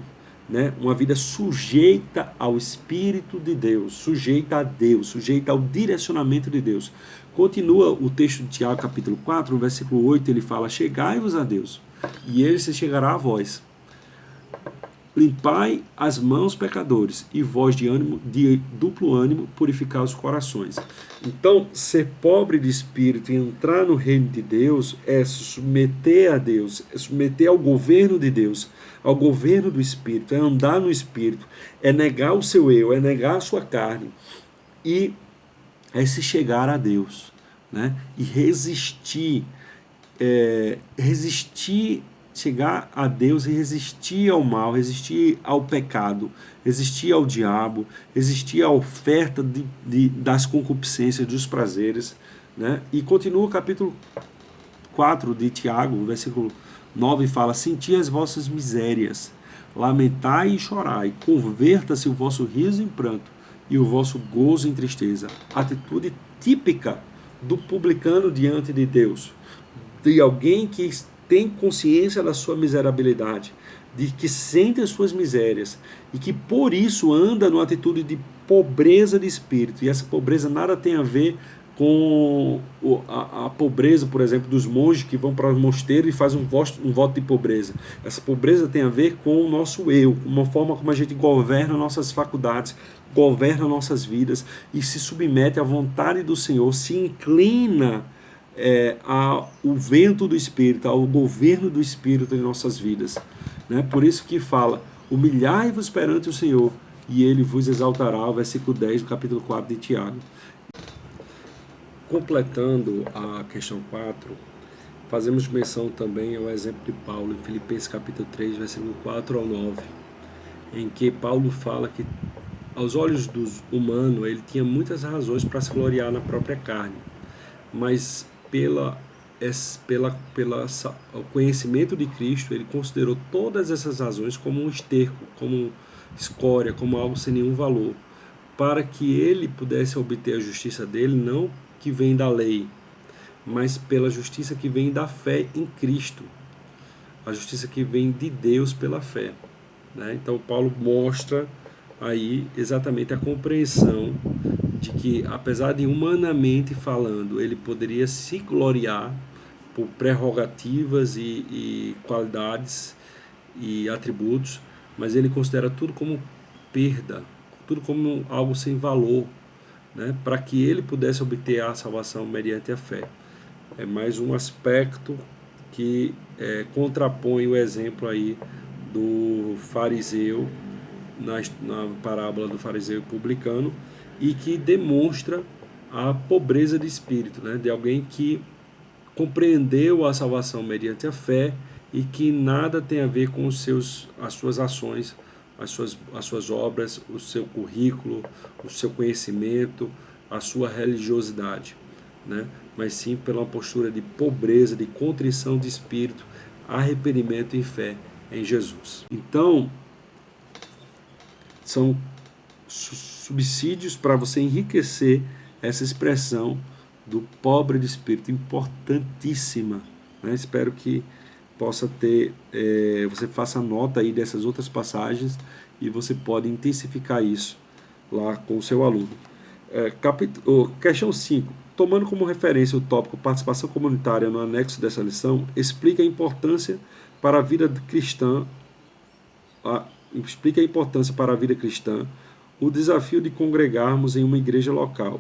né? Uma vida sujeita ao Espírito de Deus, sujeita a Deus, sujeita ao direcionamento de Deus. Continua o texto de Tiago, capítulo 4, no versículo 8, ele fala: chegai-vos a Deus, e ele se chegará a vós. Limpai as mãos, pecadores, e vós de duplo ânimo, purificai os corações. Então, ser pobre de espírito e entrar no reino de Deus é se submeter a Deus, é submeter ao governo de Deus, ao governo do Espírito, é andar no Espírito, é negar o seu eu, é negar a sua carne, e é se chegar a Deus, né? E resistir, chegar a Deus e resistir ao mal, resistir ao pecado, resistir ao diabo, resistir à oferta das concupiscências, dos prazeres, né? E continua o capítulo 4 de Tiago, versículo 9, fala: senti as vossas misérias, lamentai e chorai, converta-se o vosso riso em pranto e o vosso gozo em tristeza. Atitude típica do publicano diante de Deus, de alguém que tem consciência da sua miserabilidade, de que sente as suas misérias e que por isso anda numa atitude de pobreza de espírito. E essa pobreza nada tem a ver com a pobreza, por exemplo, dos monges que vão para o mosteiro e fazem um voto de pobreza. Essa pobreza tem a ver com o nosso eu, uma forma como a gente governa nossas faculdades, governa nossas vidas e se submete à vontade do Senhor, se inclina ao vento do Espírito, ao governo do Espírito em nossas vidas, né? Por isso que fala: humilhai-vos perante o Senhor e Ele vos exaltará, o versículo 10 do capítulo 4 de Tiago. Completando a questão 4, fazemos menção também ao exemplo de Paulo, em Filipenses capítulo 3, versículo 4 ao 9, em que Paulo fala que aos olhos do humano ele tinha muitas razões para se gloriar na própria carne, mas pelo conhecimento de Cristo, ele considerou todas essas razões como um esterco, como escória, como algo sem nenhum valor, para que ele pudesse obter a justiça dele, não que vem da lei, mas pela justiça que vem da fé em Cristo, a justiça que vem de Deus pela fé, né? Então Paulo mostra aí exatamente a compreensão de que, apesar de humanamente falando, ele poderia se gloriar por prerrogativas e qualidades e atributos, mas ele considera tudo como perda, tudo como algo sem valor, né, para que ele pudesse obter a salvação mediante a fé. É mais um aspecto que contrapõe o exemplo aí do fariseu, na parábola do fariseu e publicano, e que demonstra a pobreza de espírito, né, de alguém que compreendeu a salvação mediante a fé e que nada tem a ver com as suas ações, as suas obras, o seu currículo, o seu conhecimento, a sua religiosidade, né, mas sim pela postura de pobreza, de contrição de espírito, arrependimento e fé em Jesus. Então, são subsídios para você enriquecer essa expressão do pobre de espírito, importantíssima, né? Espero que possa ter, você faça nota aí dessas outras passagens e você pode intensificar isso lá com o seu aluno. Questão 5. Tomando como referência o tópico participação comunitária no anexo dessa lição, explica a importância para a vida cristã, o desafio de congregarmos em uma igreja local,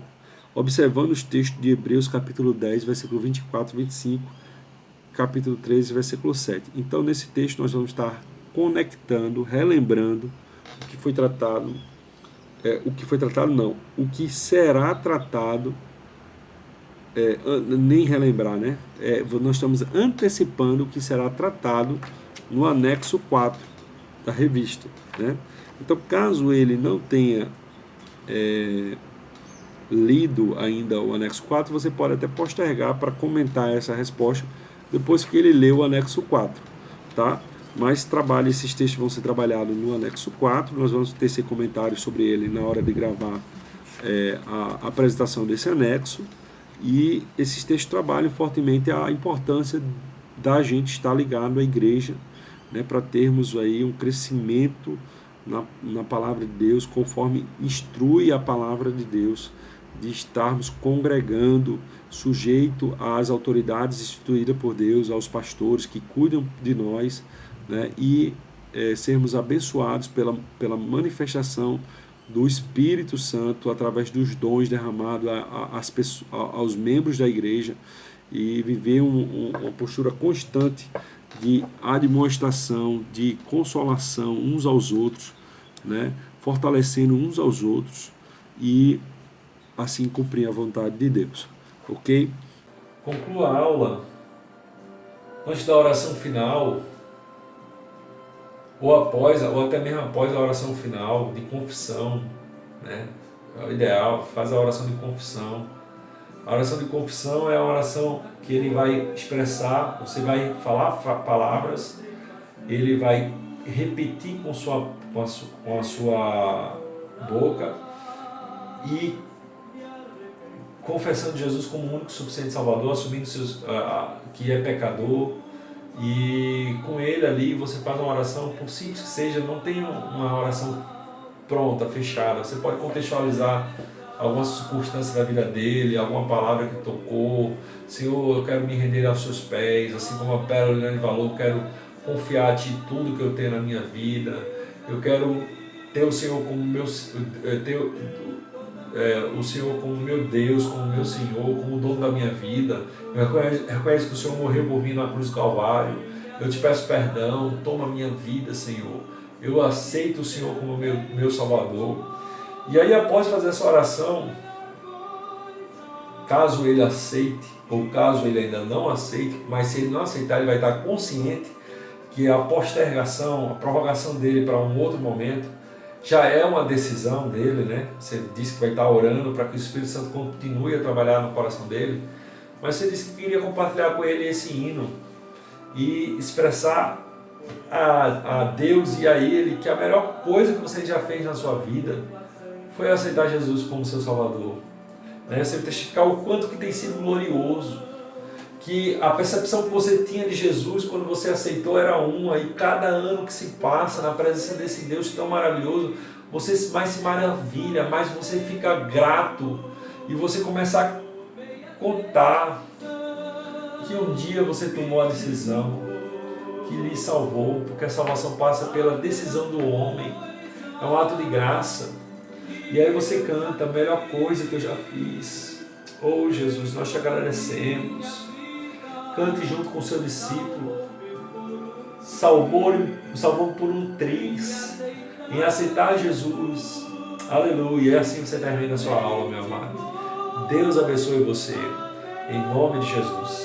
observando os textos de Hebreus capítulo 10, versículo 24 e 25, capítulo 13, versículo 7. Então, nesse texto, nós vamos estar conectando, relembrando o que foi tratado, o que será tratado, nem relembrar, né? Nós estamos antecipando o que será tratado no anexo 4 da revista, né? Então, caso ele não tenha lido ainda o anexo 4, você pode até postergar para comentar essa resposta depois que ele leu o anexo 4, tá? Mas esses textos vão ser trabalhados no anexo 4, nós vamos tecer comentários sobre ele na hora de gravar a apresentação desse anexo, e esses textos trabalham fortemente a importância da gente estar ligado à igreja, né, para termos aí um crescimento na palavra de Deus, conforme instrui a palavra de Deus, de estarmos congregando, sujeito às autoridades instituídas por Deus, aos pastores que cuidam de nós, né, e sermos abençoados pela manifestação do Espírito Santo através dos dons derramados aos membros da igreja, e viver uma postura constante de admoestação, de consolação uns aos outros, né, fortalecendo uns aos outros e assim cumprir a vontade de Deus. Ok? Conclua a aula antes da oração final, ou após, ou até mesmo após a oração final de confissão, né? É o ideal, faz a oração de confissão. A oração de confissão é a oração que ele vai expressar, você vai falar palavras, ele vai repetir com a sua boca e confessando Jesus como o único suficiente Salvador, assumindo que é pecador, e com ele ali você faz uma oração, por simples que seja, não tem uma oração pronta, fechada, você pode contextualizar alguma circunstância da vida dele, alguma palavra que tocou. Senhor, eu quero me render aos seus pés, assim como a pérola de grande valor, eu quero confiar a Ti tudo que eu tenho na minha vida, eu quero ter o Senhor como meu o Senhor como meu Deus, como meu Senhor, como o dono da minha vida. Eu reconheço que o Senhor morreu por mim na cruz do Calvário. Eu te peço perdão, toma a minha vida, Senhor. Eu aceito o Senhor como meu Salvador. E aí, após fazer essa oração, caso ele aceite, ou caso ele ainda não aceite, mas se ele não aceitar, ele vai estar consciente que a postergação, a prorrogação dele para um outro momento, já é uma decisão dele, né? Você disse que vai estar orando para que o Espírito Santo continue a trabalhar no coração dele, mas você disse que queria compartilhar com ele esse hino e expressar a Deus e a ele que a melhor coisa que você já fez na sua vida foi aceitar Jesus como seu Salvador, né? Você testificar o quanto que tem sido glorioso, que a percepção que você tinha de Jesus quando você aceitou era uma, e cada ano que se passa na presença desse Deus tão maravilhoso, você mais se maravilha, mais você fica grato, e você começa a contar que um dia você tomou a decisão que lhe salvou, porque a salvação passa pela decisão do homem, é um ato de graça. E aí você canta: a melhor coisa que eu já fiz. Oh Jesus, nós te agradecemos. Cante junto com o seu discípulo. Salvou por um triz em aceitar Jesus. Aleluia. E assim você termina a sua aula, meu amado. Deus abençoe você. Em nome de Jesus.